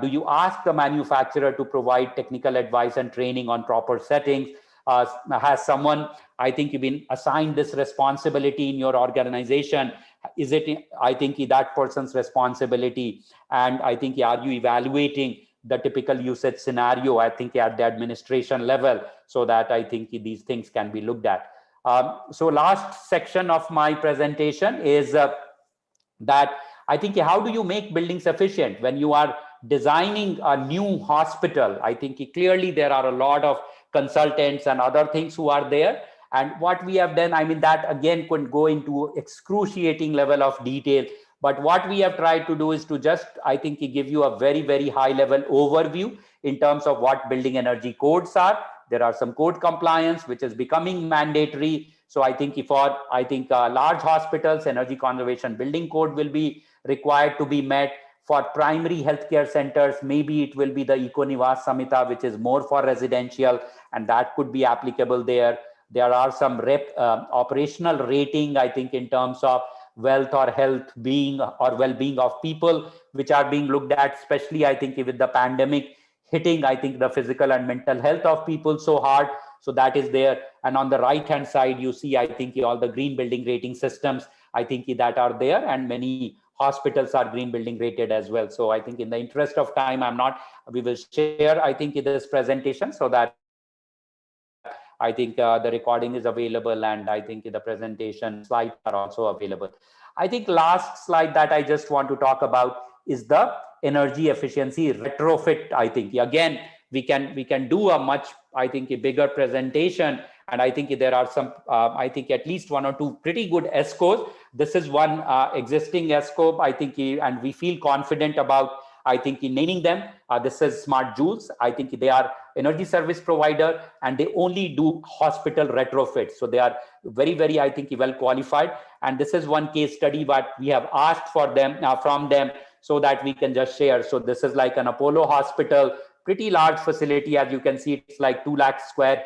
Do you ask the manufacturer to provide technical advice and training on proper settings? Has someone, I think, been assigned this responsibility in your organization? Is it, I think, that person's responsibility? And I think, are you evaluating the typical usage scenario, I think, at the administration level, so that I think these things can be looked at. So last section of my presentation is that I think, how do you make buildings efficient when you are designing a new hospital? I think clearly there are a lot of consultants and other things who are there. And what we have done, I mean, that again could go into excruciating level of detail. But what we have tried to do is to just, I think, give you a very, very high level overview in terms of what building energy codes are. There are some code compliance, which is becoming mandatory. So I think for, I think, large hospitals, energy conservation building code will be required to be met. For primary healthcare centers, maybe it will be the Eco Niwas Samhita, which is more for residential, and that could be applicable there. There are some operational rating, I think, in terms of wealth or health being or well-being of people, which are being looked at, especially I think with the pandemic hitting, I think, the physical and mental health of people so hard. So that is there. And on the right hand side, you see, I think, all the green building rating systems, I think, that are there, and many hospitals are green building rated as well. So I think in the interest of time, we will share, I think, this presentation so that I think the recording is available, and I think the presentation slides are also available. I think last slide that I just want to talk about is the energy efficiency retrofit. I think again, we can do a much, I think, a bigger presentation. And I think there are some, I think at least one or two pretty good ESCOs. This is one existing ESCO, I think, and we feel confident about, I think, in naming them. This is Smart Joules. I think they are energy service provider, and they only do hospital retrofits. So they are very, very, I think, well qualified. And this is one case study what we have asked for them from them, so that we can just share. So this is like an Apollo hospital, pretty large facility. As you can see, it's like 2 lakh square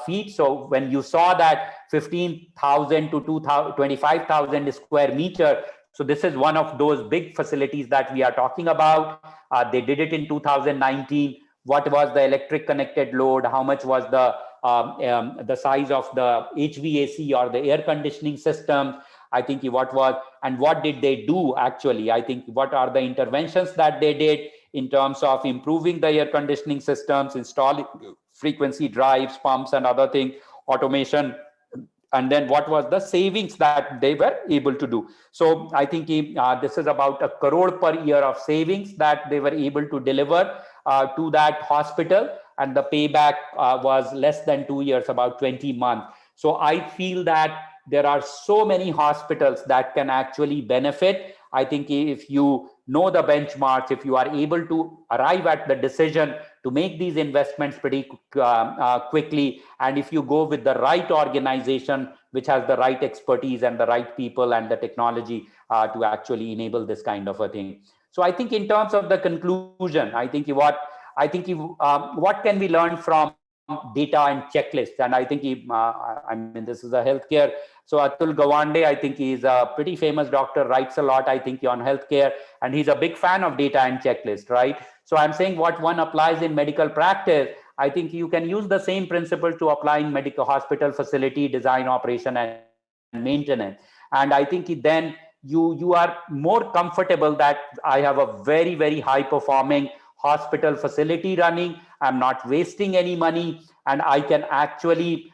feet. So when you saw that 15,000 to 25,000 square meter, so this is one of those big facilities that we are talking about. They did it in 2019. What was the electric connected load? How much was the size of the HVAC or the air conditioning system? I think what did they do actually? I think what are the interventions that they did in terms of improving the air conditioning systems, installing frequency drives, pumps, and other things, automation. And then what was the savings that they were able to do? So I think this is about 1 crore per year of savings that they were able to deliver to that hospital. And the payback was less than 2 years, about 20 months. So I feel that there are so many hospitals that can actually benefit. I think if you know the benchmarks, if you are able to arrive at the decision to make these investments pretty quickly, and if you go with the right organization, which has the right expertise and the right people and the technology to actually enable this kind of a thing. So I think in terms of the conclusion, I think what can we learn from data and checklists? And I think I mean, this is a healthcare. So Atul Gawande, I think he's a pretty famous doctor, writes a lot, I think, on healthcare, and he's a big fan of data and checklist, right? So I'm saying what one applies in medical practice, I think you can use the same principle to apply in medical hospital facility design, operation, and maintenance. And I think then you are more comfortable that I have a very, very high performing hospital facility running. I'm not wasting any money, and I can actually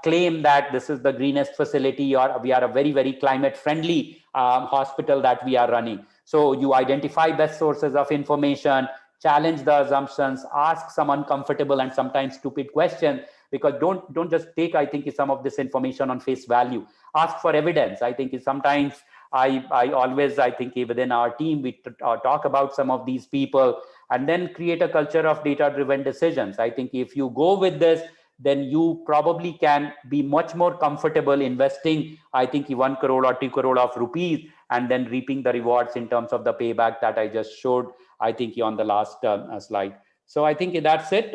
claim that this is the greenest facility, or we are a very, very climate friendly hospital that we are running. So you identify best sources of information, challenge the assumptions, ask some uncomfortable and sometimes stupid questions, because don't just take, I think, some of this information on face value. Ask for evidence. I think sometimes I always, I think, within our team, we talk about some of these people and then create a culture of data-driven decisions. I think if you go with this, then you probably can be much more comfortable investing, I think, 1 crore or 2 crore of rupees, and then reaping the rewards in terms of the payback that I just showed, I think, on the last slide. So I think that's it.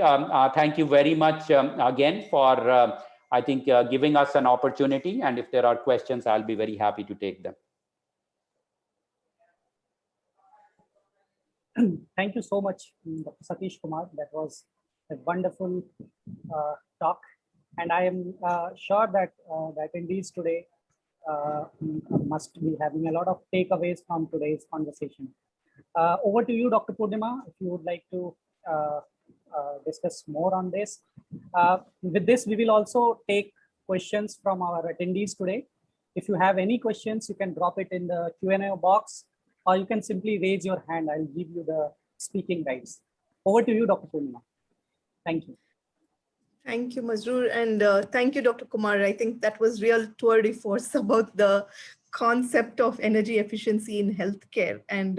Thank you very much again for, I think, giving us an opportunity. And if there are questions, I'll be very happy to take them. Thank you so much, Dr. Satish Kumar. That was a wonderful talk. And I am sure that the attendees today must be having a lot of takeaways from today's conversation. Over to you, Dr. Purnima, if you would like to discuss more on this. With this, we will also take questions from our attendees today. If you have any questions, you can drop it in the Q&A box, or you can simply raise your hand. I'll give you the speaking rights. Over to you, Dr. Purnima. Thank you. Thank you, Masroor, and thank you, Dr. Kumar. I think that was real tour de force about the concept of energy efficiency in healthcare, and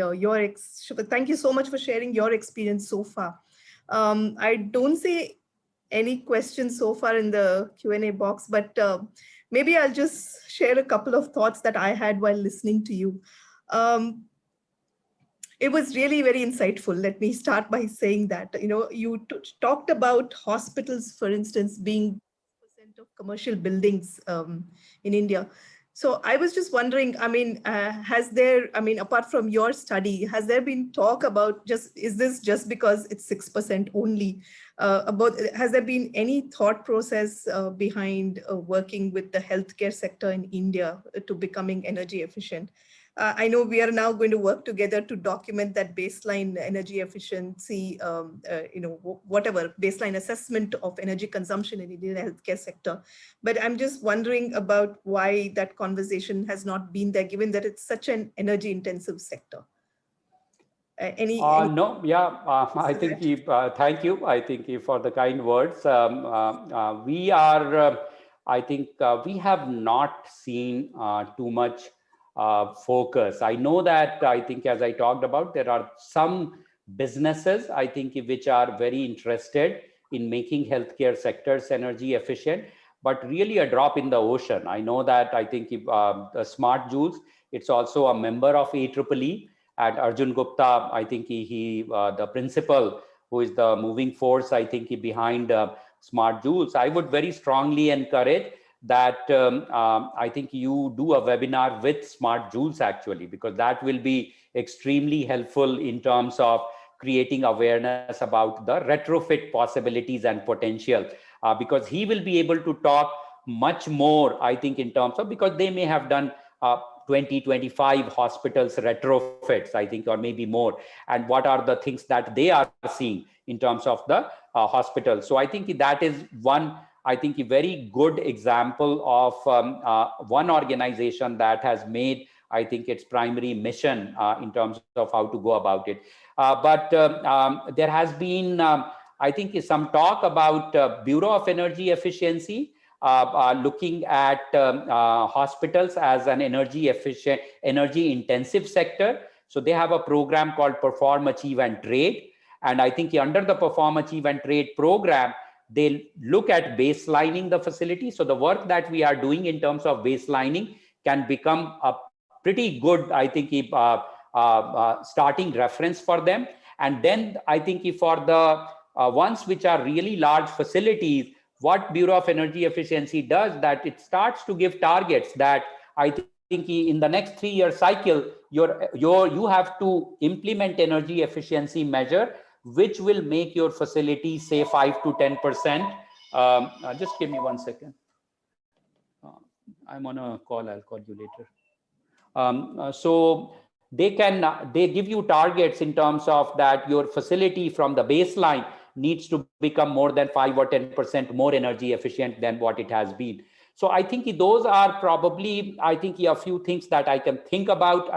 thank you so much for sharing your experience so far. I don't see any questions so far in the Q&A box, but maybe I'll just share a couple of thoughts that I had while listening to you. It was really very insightful. Let me start by saying that, you talked about hospitals, for instance, being of commercial buildings in India. So I was just wondering, I mean, apart from your study, has there been talk about is this just because it's 6% only? Has there been any thought process behind working with the healthcare sector in India to becoming energy efficient? I know we are now going to work together to document that baseline energy efficiency, whatever baseline assessment of energy consumption in Indian healthcare sector. But I'm just wondering about why that conversation has not been there, given that it's such an energy intensive sector. No, yeah, I think thank you. I think for the kind words. We are, I think we have not seen too much focus. I know that, I think as I talked about, there are some businesses, I think, which are very interested in making healthcare sectors energy efficient, but really a drop in the ocean. I know that, I think the Smart Joules, it's also a member of AEEE, and Arjun Gupta, I think he the principal who is the moving force, I think behind Smart Joules. I would very strongly encourage that I think you do a webinar with Smart Joules actually, because that will be extremely helpful in terms of creating awareness about the retrofit possibilities and potential, because he will be able to talk much more, I think, in terms of, because they may have done 20, 25 hospitals retrofits, I think, or maybe more. And what are the things that they are seeing in terms of the hospital. So I think that is one, I think, a very good example of one organization that has made, I think, its primary mission in terms of how to go about it. But there has been, I think, some talk about Bureau of Energy Efficiency, looking at hospitals as an energy efficient, energy intensive sector. So they have a program called Perform, Achieve and Trade. And I think under the Perform, Achieve and Trade program, they look at baselining the facility. So the work that we are doing in terms of baselining can become a pretty good, I think, starting reference for them. And then I think for the ones which are really large facilities, what Bureau of Energy Efficiency does, that it starts to give targets that I think in the next 3-year cycle, you have to implement energy efficiency measure, which will make your facility say 5 to 10%. Just give me 1 second. I'm on a call. I'll call you later. So they give you targets in terms of that your facility from the baseline needs to become more than 5 or 10% more energy efficient than what it has been. So I think those are probably, I think, a few things that I can think about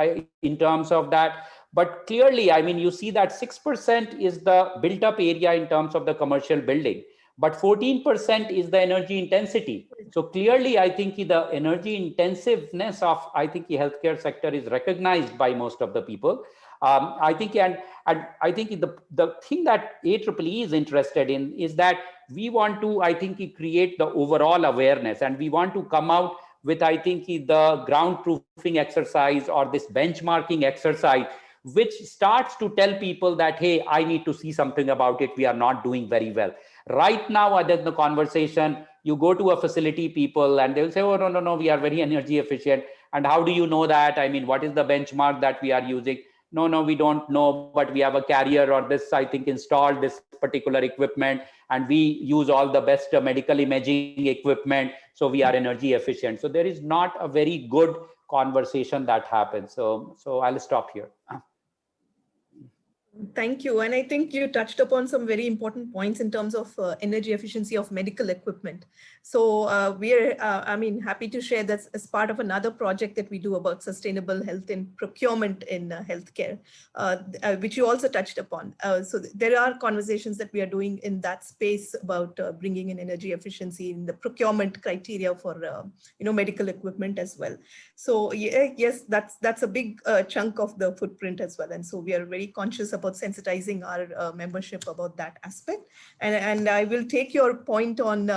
in terms of that. But clearly, I mean, you see that 6% is the built up area in terms of the commercial building, but 14% is the energy intensity. So clearly, I think the energy intensiveness of, I think, the healthcare sector is recognized by most of the people. I think, and I think the thing that AEEE is interested in is that we want to, I think, create the overall awareness, and we want to come out with, I think, the ground proofing exercise or this benchmarking exercise, which starts to tell people that, hey, I need to see something about it. We are not doing very well. Right now, other than the conversation, you go to a facility, people, and they'll say, oh, no, we are very energy efficient. And how do you know that? I mean, what is the benchmark that we are using? No, we don't know, but we have a carrier or this, I think, installed this particular equipment, and we use all the best medical imaging equipment, so we are energy efficient. So there is not a very good conversation that happens. So I'll stop here. Thank you. And I think you touched upon some very important points in terms of energy efficiency of medical equipment. So we're, happy to share that as part of another project that we do about sustainable health and procurement in healthcare, which you also touched upon. So there are conversations that we are doing in that space about bringing in energy efficiency in the procurement criteria for, medical equipment as well. So yes, that's a big chunk of the footprint as well. And so we are very conscious about sensitizing our membership about that aspect. And I will take your point on,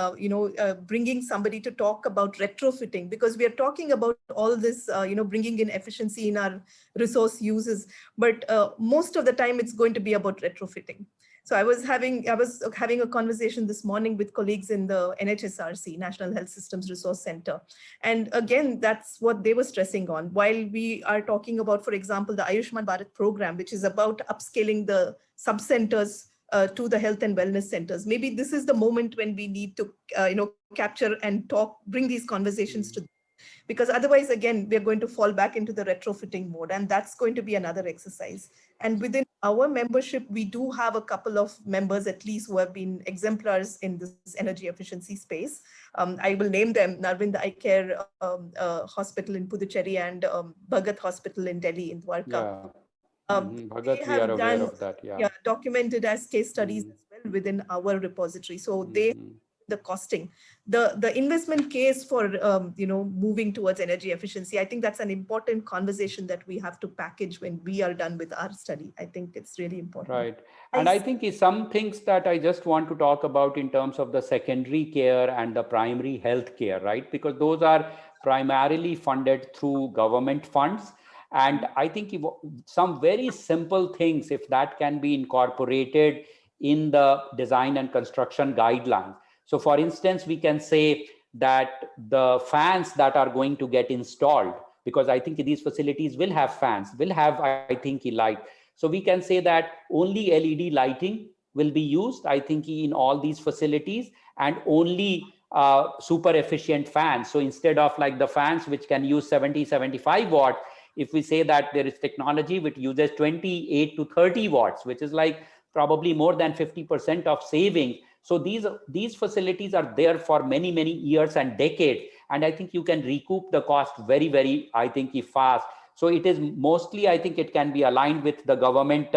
bringing somebody to talk about retrofitting, because we are talking about all this, bringing in efficiency in our resource uses, but most of the time it's going to be about retrofitting. So I was having a conversation this morning with colleagues in the NHSRC, National Health Systems Resource Center. And again, that's what they were stressing on. While we are talking about, for example, the Ayushman Bharat program, which is about upscaling the sub-centers to the health and wellness centers. Maybe this is the moment when we need to, capture and bring these conversations to, because otherwise, again, we're going to fall back into the retrofitting mode, and that's going to be another exercise. And within our membership, we do have a couple of members at least who have been exemplars in this energy efficiency space. I will name them: Narvind Eye Care Hospital in Puducherry and Bhagat Hospital in Delhi, in Dwarka. Yeah. Bhagat, we are aware of that. Yeah. Documented as case studies as well within our repository. So they, the costing, the investment case for moving towards energy efficiency. I think that's an important conversation that we have to package when we are done with our study. I think it's really important. Right. And I think some things that I just want to talk about in terms of the secondary care and the primary health care, right? Because those are primarily funded through government funds. And I think some very simple things, if that can be incorporated in the design and construction guidelines. So for instance, we can say that the fans that are going to get installed, because I think these facilities will have fans, will have, I think, light. So we can say that only LED lighting will be used, I think, in all these facilities, and only super efficient fans. So instead of like the fans which can use 70, 75 watts, if we say that there is technology which uses 28 to 30 watts, which is like probably more than 50% of saving. So these facilities are there for many, many years and decades. And I think you can recoup the cost very, very, I think, fast. So it is mostly, I think it can be aligned with the government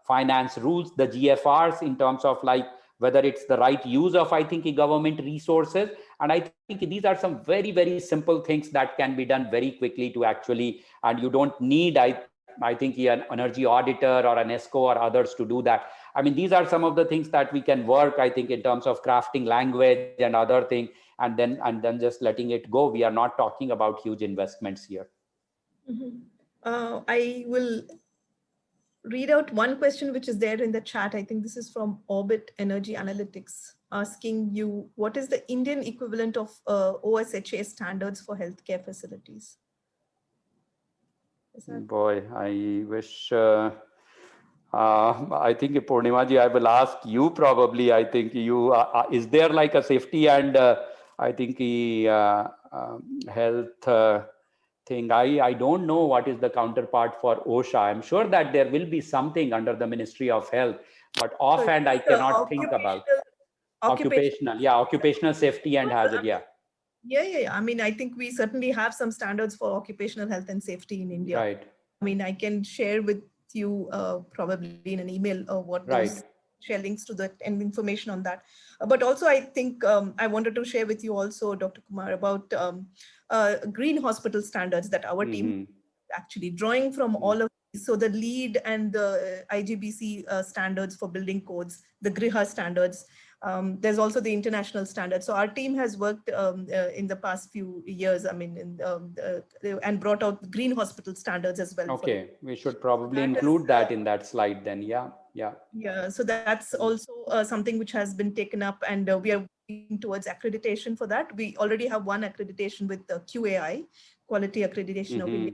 finance rules, the GFRs, in terms of like whether it's the right use of, I think, government resources. And I think these are some very, very simple things that can be done very quickly to actually, and you don't need, I think, an energy auditor or an ESCO or others to do that. I mean, these are some of the things that we can work, I think, in terms of crafting language and other things, and then just letting it go. We are not talking about huge investments here. I will read out one question which is there in the chat. I think this is from Orbit Energy Analytics, asking you, what is the Indian equivalent of OSHA standards for healthcare facilities? Boy, I wish, I think Purnimaji, I will ask you probably. I think you, is there like a safety and I think health thing? I don't know what is the counterpart for OSHA. I'm sure that there will be something under the Ministry of Health, but offhand I cannot think about. Occupational safety and hazard, yeah. Yeah. I mean, I think we certainly have some standards for occupational health and safety in India. Right. I mean, I can share with you probably in an email what those, share links to that and information on that. But also, I think I wanted to share with you also, Dr. Kumar, about green hospital standards that our team actually drawing from all of these. So the LEED and the IGBC standards for building codes, the GRIHA standards. There's also the international standards. So our team has worked in the past few years, I mean, and brought out green hospital standards as well. Okay, we should probably include that in that slide then. Yeah. So that's also something which has been taken up, and we are working towards accreditation for that. We already have one accreditation with the QAI, Quality Accreditation of India,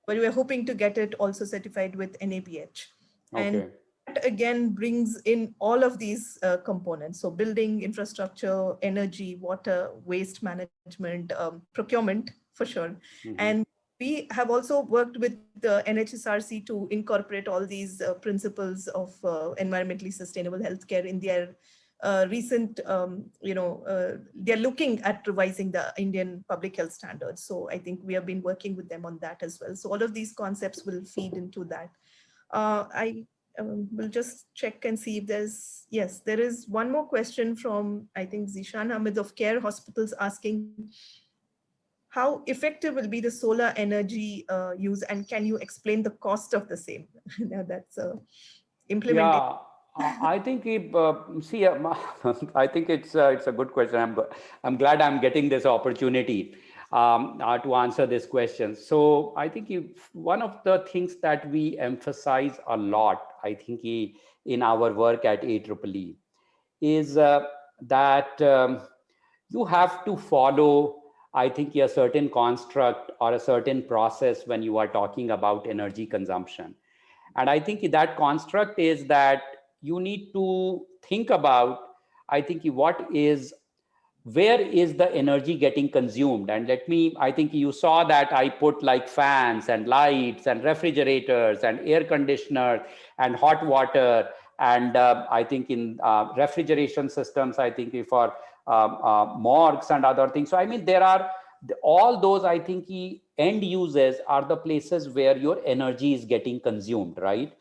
but we are hoping to get it also certified with NABH. And that again brings in all of these components. So building, infrastructure, energy, water, waste management, procurement for sure. And we have also worked with the NHSRC to incorporate all these principles of environmentally sustainable healthcare in their recent, they're looking at revising the Indian public health standards. So I think we have been working with them on that as well. So all of these concepts will feed into that. We'll just check and see if there's, yes, there is one more question from, I think, Zishan Ahmed of Care Hospitals asking, how effective will be the solar energy use, and can you explain the cost of the same? Now that's implemented. Yeah, I think, I think it's a good question. I'm glad I'm getting this opportunity. to answer this question. So I think one of the things that we emphasize a lot, I think in our work at AEEE is that you have to follow, I think, a certain construct or a certain process when you are talking about energy consumption. And I think that construct is that you need to think about, I think, where is the energy getting consumed. And I think you saw that I put like fans and lights and refrigerators and air conditioners and hot water. And I think in refrigeration systems, I think for morgues and other things. So I mean, there are all those, I think, end users are the places where your energy is getting consumed, right?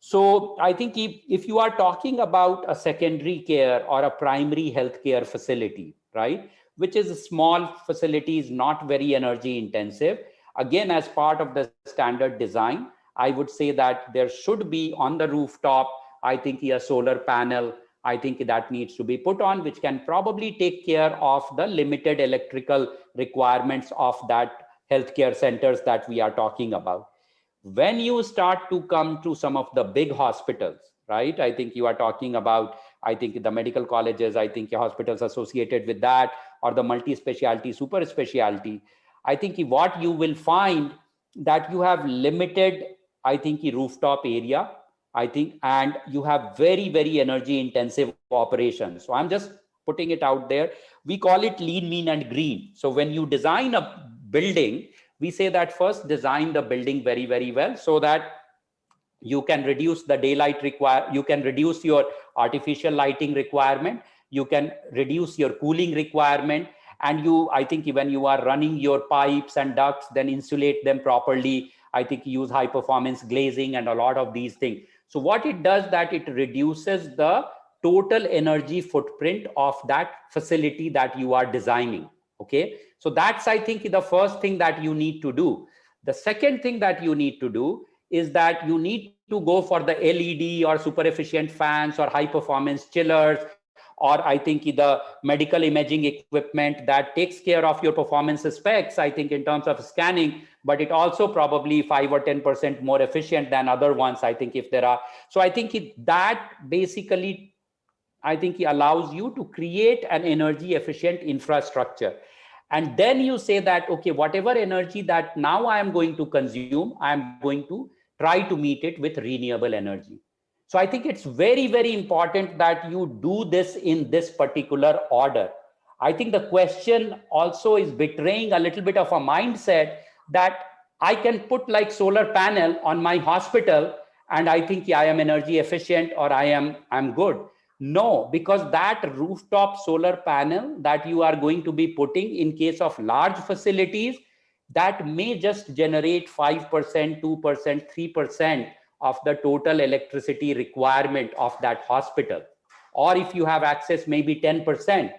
So I think if you are talking about a secondary care or a primary healthcare facility, right, which is a small facilities, not very energy intensive, again, as part of the standard design, I would say that there should be on the rooftop, I think, a solar panel, I think, that needs to be put on, which can probably take care of the limited electrical requirements of that healthcare centers that we are talking about. When you start to come to some of the big hospitals, right, I think you are talking about, I think, the medical colleges, I think hospitals associated with that, or the multi-specialty, super specialty, I think what you will find that you have limited, I think, rooftop area, I think, and you have very, very energy intensive operations. So I'm just putting it out there. We call it lean, mean, and green. So when you design a building, we say that first design the building very, very well so that you can reduce the daylight you can reduce your artificial lighting requirement, you can reduce your cooling requirement, and I think when you are running your pipes and ducts, then insulate them properly. I think use high performance glazing and a lot of these things. So what it does, that it reduces the total energy footprint of that facility that you are designing. Okay, so that's, I think, the first thing that you need to do. The second thing that you need to do is that you need to go for the LED or super efficient fans or high performance chillers, or I think the medical imaging equipment that takes care of your performance specs, I think, in terms of scanning, but it also probably 5 or 10% more efficient than other ones, I think, if there are. So I think that basically, I think, allows you to create an energy efficient infrastructure. And then you say that, okay, whatever energy that now I am going to consume, I am going to try to meet it with renewable energy. So I think it's very, very important that you do this in this particular order. I think the question also is betraying a little bit of a mindset that I can put like solar panel on my hospital and I think, yeah, I am energy efficient or I'm good. No, because that rooftop solar panel that you are going to be putting in case of large facilities, that may just generate 5%, 2%, 3% of the total electricity requirement of that hospital. Or if you have access, maybe 10%.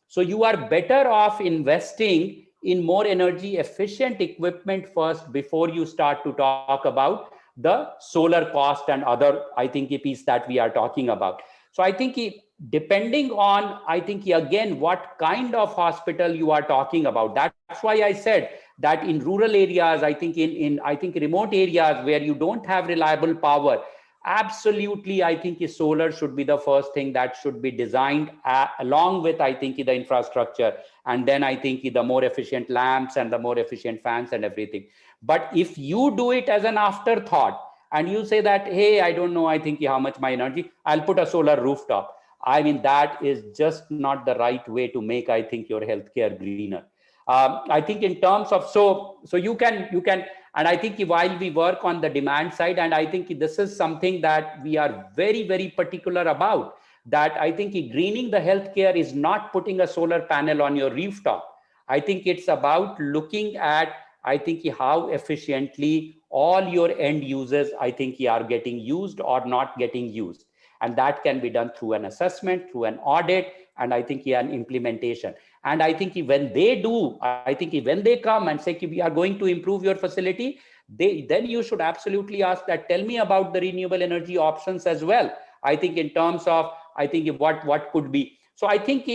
So you are better off investing in more energy efficient equipment first before you start to talk about the solar cost and other, I think, piece that we are talking about. So I think depending on, I think, again, what kind of hospital you are talking about, that's why I said that in rural areas, I think in remote areas where you don't have reliable power, absolutely, I think solar should be the first thing that should be designed along with, I think, the infrastructure. And then I think the more efficient lamps and the more efficient fans and everything. But if you do it as an afterthought, and you say that, hey, I don't know, I think how much my energy, I'll put a solar rooftop. I mean, that is just not the right way to make, I think, your healthcare greener. I think in terms of, so you can, and I think while we work on the demand side, and I think this is something that we are very, very particular about, that I think greening the healthcare is not putting a solar panel on your rooftop. I think it's about looking at, I think, how efficiently all your end users, I think, are getting used or not getting used. And that can be done through an assessment, through an audit, and I think an implementation. And I think when they do, I think when they come and say, we are going to improve your facility, then you should absolutely ask that, tell me about the renewable energy options as well. I think in terms of, I think what could be. So I think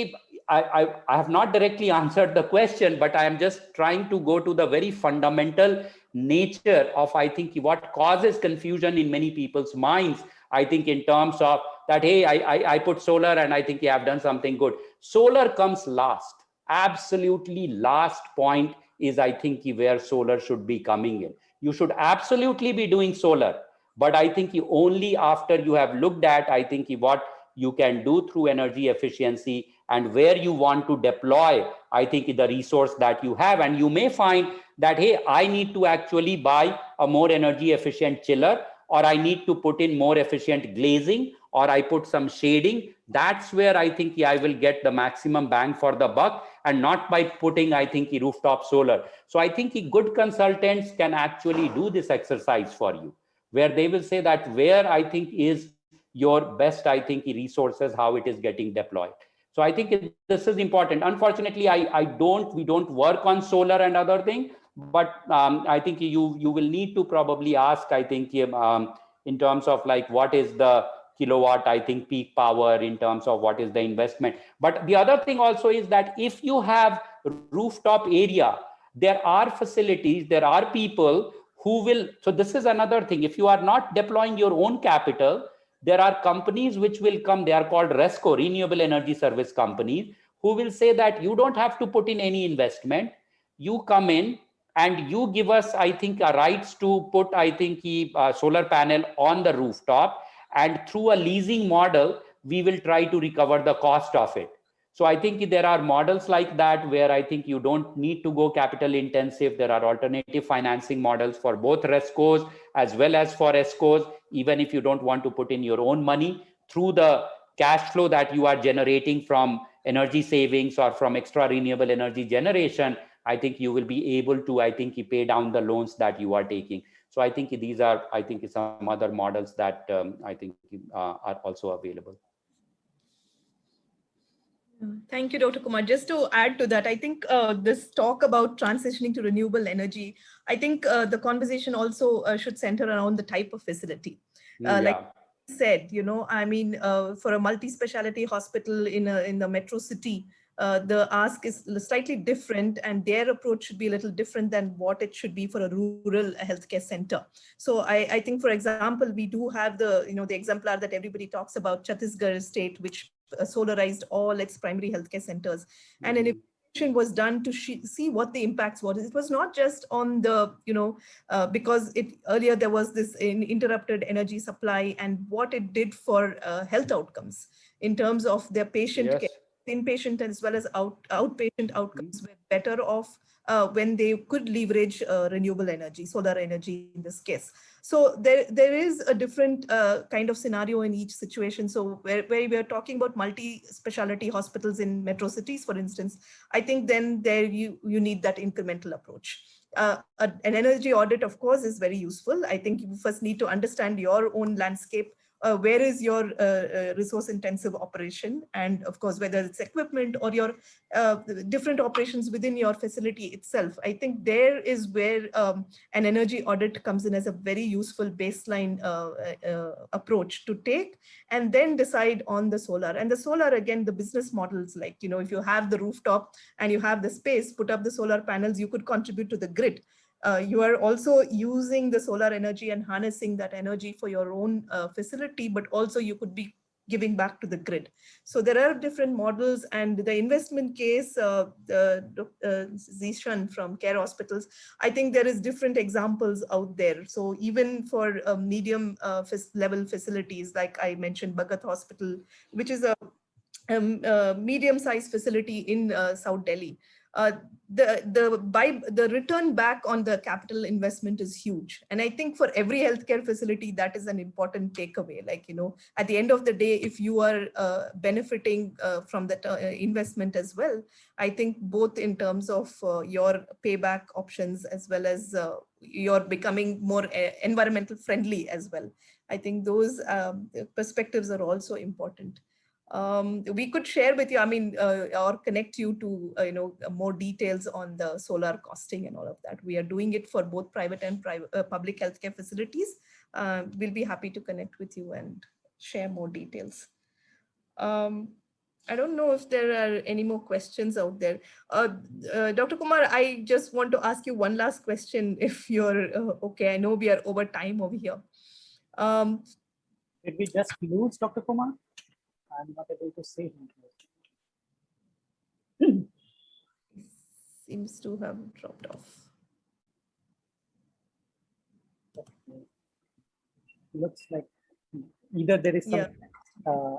I have not directly answered the question, but I am just trying to go to the very fundamental nature of, I think, what causes confusion in many people's minds. I think in terms of that, hey, I put solar and I think I've done something good. Solar comes last. Absolutely last point is, I think, where solar should be coming in. You should absolutely be doing solar, but I think only after you have looked at, I think, what you can do through energy efficiency and where you want to deploy, I think, the resource that you have. And you may find that, hey, I need to actually buy a more energy efficient chiller, or I need to put in more efficient glazing, or I put some shading. That's where I think I will get the maximum bang for the buck, and not by putting, I think, rooftop solar. So I think good consultants can actually do this exercise for you, where they will say that where I think is your best, I think, resources, how it is getting deployed. So I think this is important. Unfortunately, we don't work on solar and other thing, but I think you will need to probably ask, I think, in terms of like what is the kilowatt, I think, peak power, in terms of what is the investment. But the other thing also is that if you have rooftop area, there are facilities, there are people who will, so this is another thing. If you are not deploying your own capital, there are companies which will come, they are called RESCO, renewable energy service companies, who will say that you don't have to put in any investment. You come in and you give us, I think, rights to put, I think, a solar panel on the rooftop, and through a leasing model, we will try to recover the cost of it. So I think there are models like that where I think you don't need to go capital intensive. There are alternative financing models for both RESCOs as well as for ESCOs, even if you don't want to put in your own money. Through the cash flow that you are generating from energy savings or from extra renewable energy generation, I think you will be able to, I think, pay down the loans that you are taking. So I think these are, I think, some other models that I think are also available. Thank you, Dr. Kumar. Just to add to that, I think this talk about transitioning to renewable energy, I think the conversation also should center around the type of facility. Like I said, I mean, for a multi-specialty hospital in the metro city, the ask is slightly different, and their approach should be a little different than what it should be for a rural healthcare center. So I think, for example, we do have the exemplar that everybody talks about, Chhattisgarh state, which solarized all its primary healthcare centers. And an evaluation was done to see what the impacts were. It was not just on the, because earlier there was this interrupted energy supply, and what it did for health outcomes in terms of their patient care. Inpatient as well as outpatient outcomes were better off when they could leverage renewable energy, solar energy in this case. So there is a different kind of scenario in each situation. So where we are talking about multi-specialty hospitals in metro cities, for instance, I think then there you need that incremental approach. An energy audit, of course, is very useful. I think you first need to understand your own landscape. Where is your resource intensive operation, and of course whether it's equipment or your different operations within your facility itself. I think there is where an energy audit comes in as a very useful baseline approach to take, and then decide on the solar. And the solar, again, the business models, like, if you have the rooftop and you have the space, put up the solar panels, you could contribute to the grid. You are also using the solar energy and harnessing that energy for your own facility, but also you could be giving back to the grid. So there are different models, and the investment case, Zishan from Care Hospitals, I think there is different examples out there. So even for medium level facilities, like I mentioned, Bhagat Hospital, which is a medium-sized facility in South Delhi. The return back on the capital investment is huge. And I think for every healthcare facility, that is an important takeaway. Like, at the end of the day, if you are benefiting from that investment as well, I think both in terms of your payback options, as well as you're becoming more environmental friendly as well. I think those perspectives are also important. We could share with you, or connect you to, more details on the solar costing and all of that. We are doing it for both private and public healthcare facilities. We'll be happy to connect with you and share more details. I don't know if there are any more questions out there. Dr. Kumar, I just want to ask you one last question if you're okay. I know we are over time over here. Did we just lose Dr. Kumar? I'm not able to see him. Seems to have dropped off. Looks like either there is some Yeah.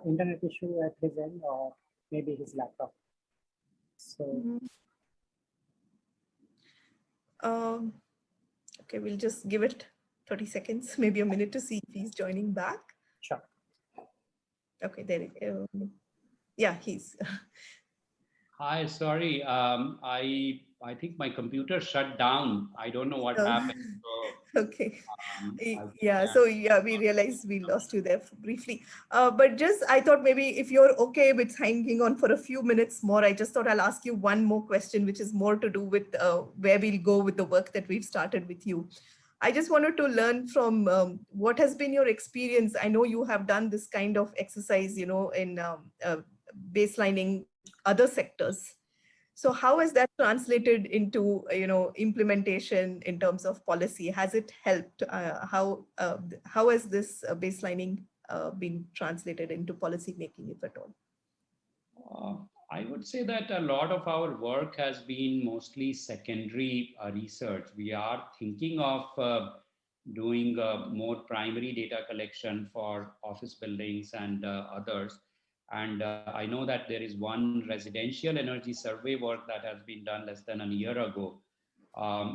internet issue at his end or maybe his laptop. So Okay, we'll just give it 30 seconds, maybe a minute to see if he's joining back. sure. Okay, there we go. Yeah, he's. Hi, sorry. I think my computer shut down. I don't know what Oh. happened. So, Okay. I- Yeah, so yeah, we realized we lost you there briefly. But just, I thought maybe if you're okay with hanging on for a few minutes more, I just thought I'll ask you one more question, which is more to do with where we'll go with the work that we've started with you. I just wanted to learn from what has been your experience. I know you have done this kind of exercise, in baselining other sectors. So how has that translated into, implementation in terms of policy? Has it helped? How has this baselining been translated into policy making, if at all? I would say that a lot of our work has been mostly secondary research. We are thinking of doing more primary data collection for office buildings and others. And I know that there is one residential energy survey work that has been done less than a year ago.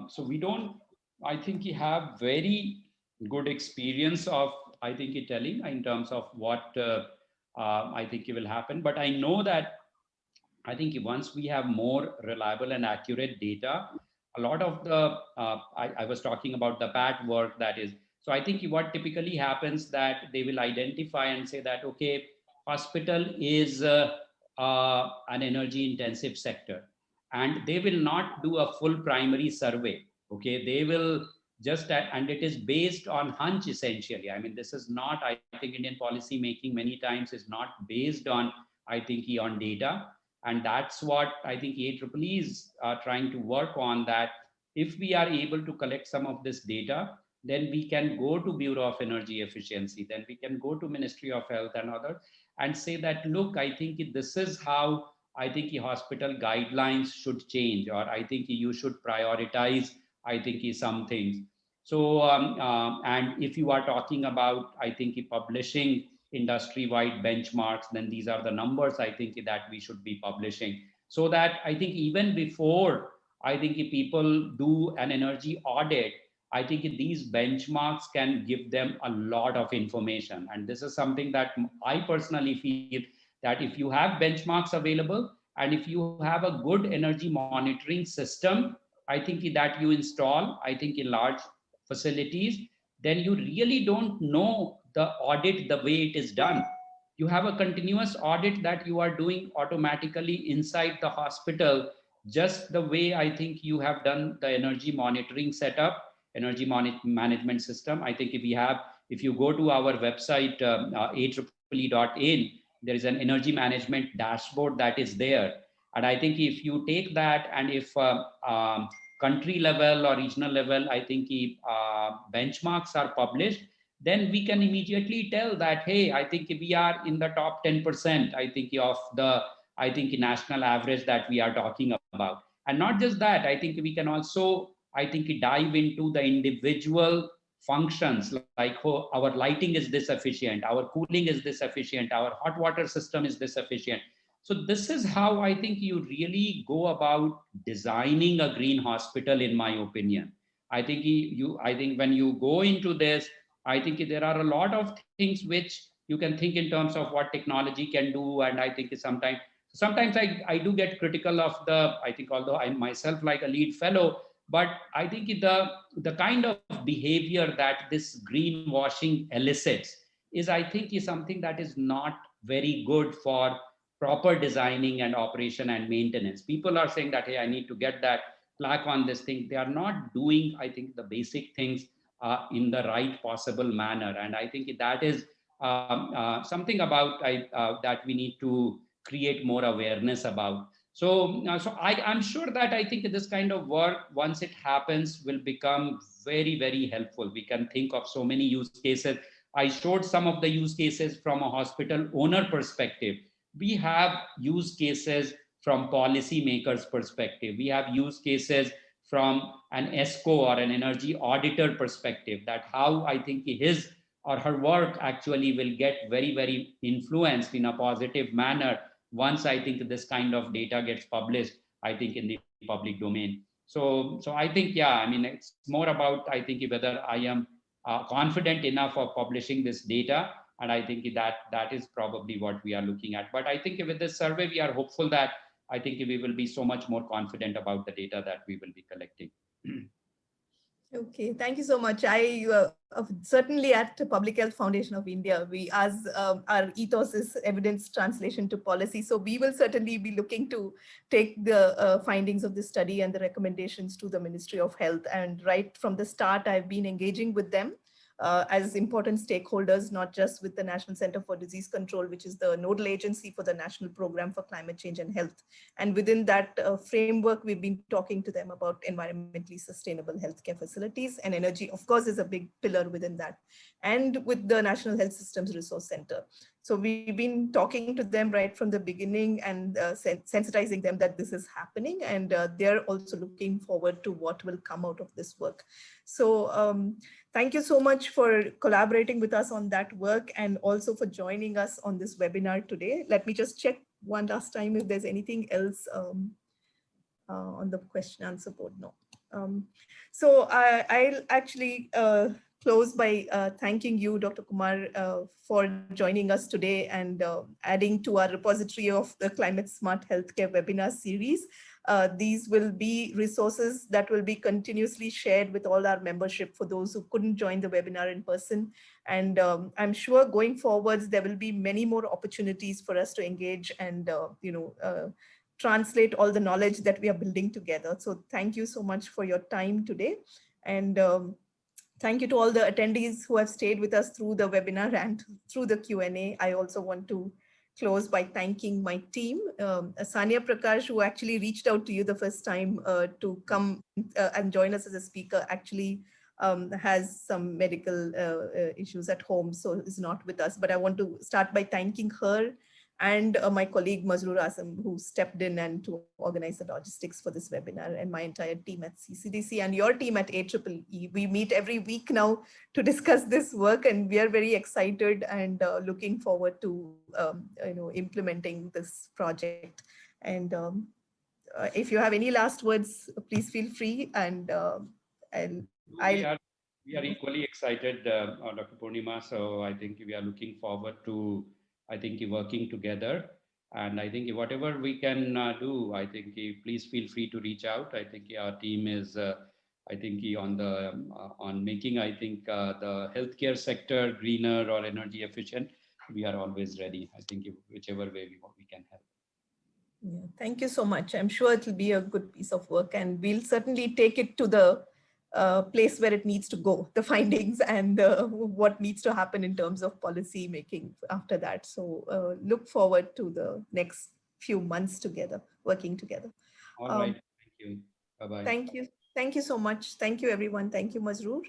So we don't, I think, you have very good experience of, I think, telling in terms of what I think it will happen. But I know that I think once we have more reliable and accurate data, a lot of the, I was talking about the PAT work that is, so I think what typically happens that they will identify and say that, okay, hospital is an energy intensive sector and they will not do a full primary survey. Okay, they will just that, and it is based on hunch essentially. I mean, this is not, I think Indian policy making many times is not based on, I think, on data, and that's what I think IEEE is trying to work on, that if we are able to collect some of this data, then we can go to Bureau of Energy Efficiency, then we can go to Ministry of Health and others and say that, look, I think this is how I think the hospital guidelines should change, or I think you should prioritize, I think, some things. So, and if you are talking about, I think, publishing industry-wide benchmarks, then these are the numbers I think that we should be publishing, so that I think even before I think if people do an energy audit, I think these benchmarks can give them a lot of information. And this is something that I personally feel, that if you have benchmarks available and if you have a good energy monitoring system, I think that you install, I think, in large facilities, then you really don't know the audit the way it is done. You have a continuous audit that you are doing automatically inside the hospital, just the way I think you have done the energy monitoring setup, energy management system. I think if you go to our website, AEEE.in, there is an energy management dashboard that is there. And I think if you take that, and if country level or regional level, I think benchmarks are published, then we can immediately tell that, hey, I think we are in the top 10%, I think, of the, I think, national average that we are talking about. And not just that, I think we can also, I think, dive into the individual functions, like, oh, our lighting is this efficient, our cooling is this efficient, our hot water system is this efficient. So this is how I think you really go about designing a green hospital, in my opinion. I think I think when you go into this, I think there are a lot of things which you can think in terms of what technology can do. And I think sometimes I do get critical of the, I think, although I'm myself like a lead fellow, but I think the kind of behavior that this greenwashing elicits is, I think, is something that is not very good for proper designing and operation and maintenance. People are saying that, hey, I need to get that plaque on this thing. They are not doing, I think, the basic things in the right possible manner. And I think that is something about that we need to create more awareness about. So, I'm sure that I think this kind of work, once it happens, will become very, very helpful. We can think of so many use cases. I showed some of the use cases from a hospital owner perspective. We have use cases from policymakers perspective. We have use cases from an ESCO or an energy auditor perspective, that how I think his or her work actually will get very, very influenced in a positive manner once I think this kind of data gets published, I think in the public domain. So I think, yeah, I mean, it's more about, I think, whether I am confident enough of publishing this data. And I think that is probably what we are looking at. But I think with this survey, we are hopeful that I think we will be so much more confident about the data that we will be collecting. Okay, thank you so much. I certainly at Public Health Foundation of India, we, as our ethos is evidence translation to policy. So we will certainly be looking to take the findings of this study and the recommendations to the Ministry of Health. And right from the start, I've been engaging with them as important stakeholders, not just with the National Center for Disease Control, which is the nodal agency for the National Program for Climate Change and Health. And within that framework, we've been talking to them about environmentally sustainable healthcare facilities, and energy, of course, is a big pillar within that, and with the National Health Systems Resource Center. So we've been talking to them right from the beginning and sensitizing them that this is happening, and they're also looking forward to what will come out of this work. So thank you so much for collaborating with us on that work, and also for joining us on this webinar today. Let me just check one last time if there's anything else on the question and support. No. So I'll actually close by thanking you, Dr. Kumar, for joining us today and adding to our repository of the Climate Smart Healthcare webinar series. These will be resources that will be continuously shared with all our membership for those who couldn't join the webinar in person. And I'm sure going forwards, there will be many more opportunities for us to engage and translate all the knowledge that we are building together. So thank you so much for your time today. And thank you to all the attendees who have stayed with us through the webinar and through the Q&A. I also want to close by thanking my team. Sania Prakash, who actually reached out to you the first time to come and join us as a speaker, actually has some medical issues at home, so is not with us. But I want to start by thanking her and my colleague Mazroor Azam, who stepped in and to organize the logistics for this webinar, and my entire team at CCDC and your team at AEEE. We meet every week now to discuss this work, and we are very excited and looking forward to implementing this project. And if you have any last words, please feel free. And we are equally excited, Dr. Purnima. So I think we are looking forward to, I think, working together. And I think whatever we can do, I think please feel free to reach out. I think our team is, I think, on making, I think, the healthcare sector greener or energy efficient. We are always ready. I think whichever way we can help. Yeah, thank you so much. I'm sure it will be a good piece of work, and we'll certainly take it to the place where it needs to go, the findings and what needs to happen in terms of policy making after that. So look forward to the next few months together, working together. All right. Thank you. Bye-bye. Thank you. Thank you so much. Thank you, everyone. Thank you, Mazroor.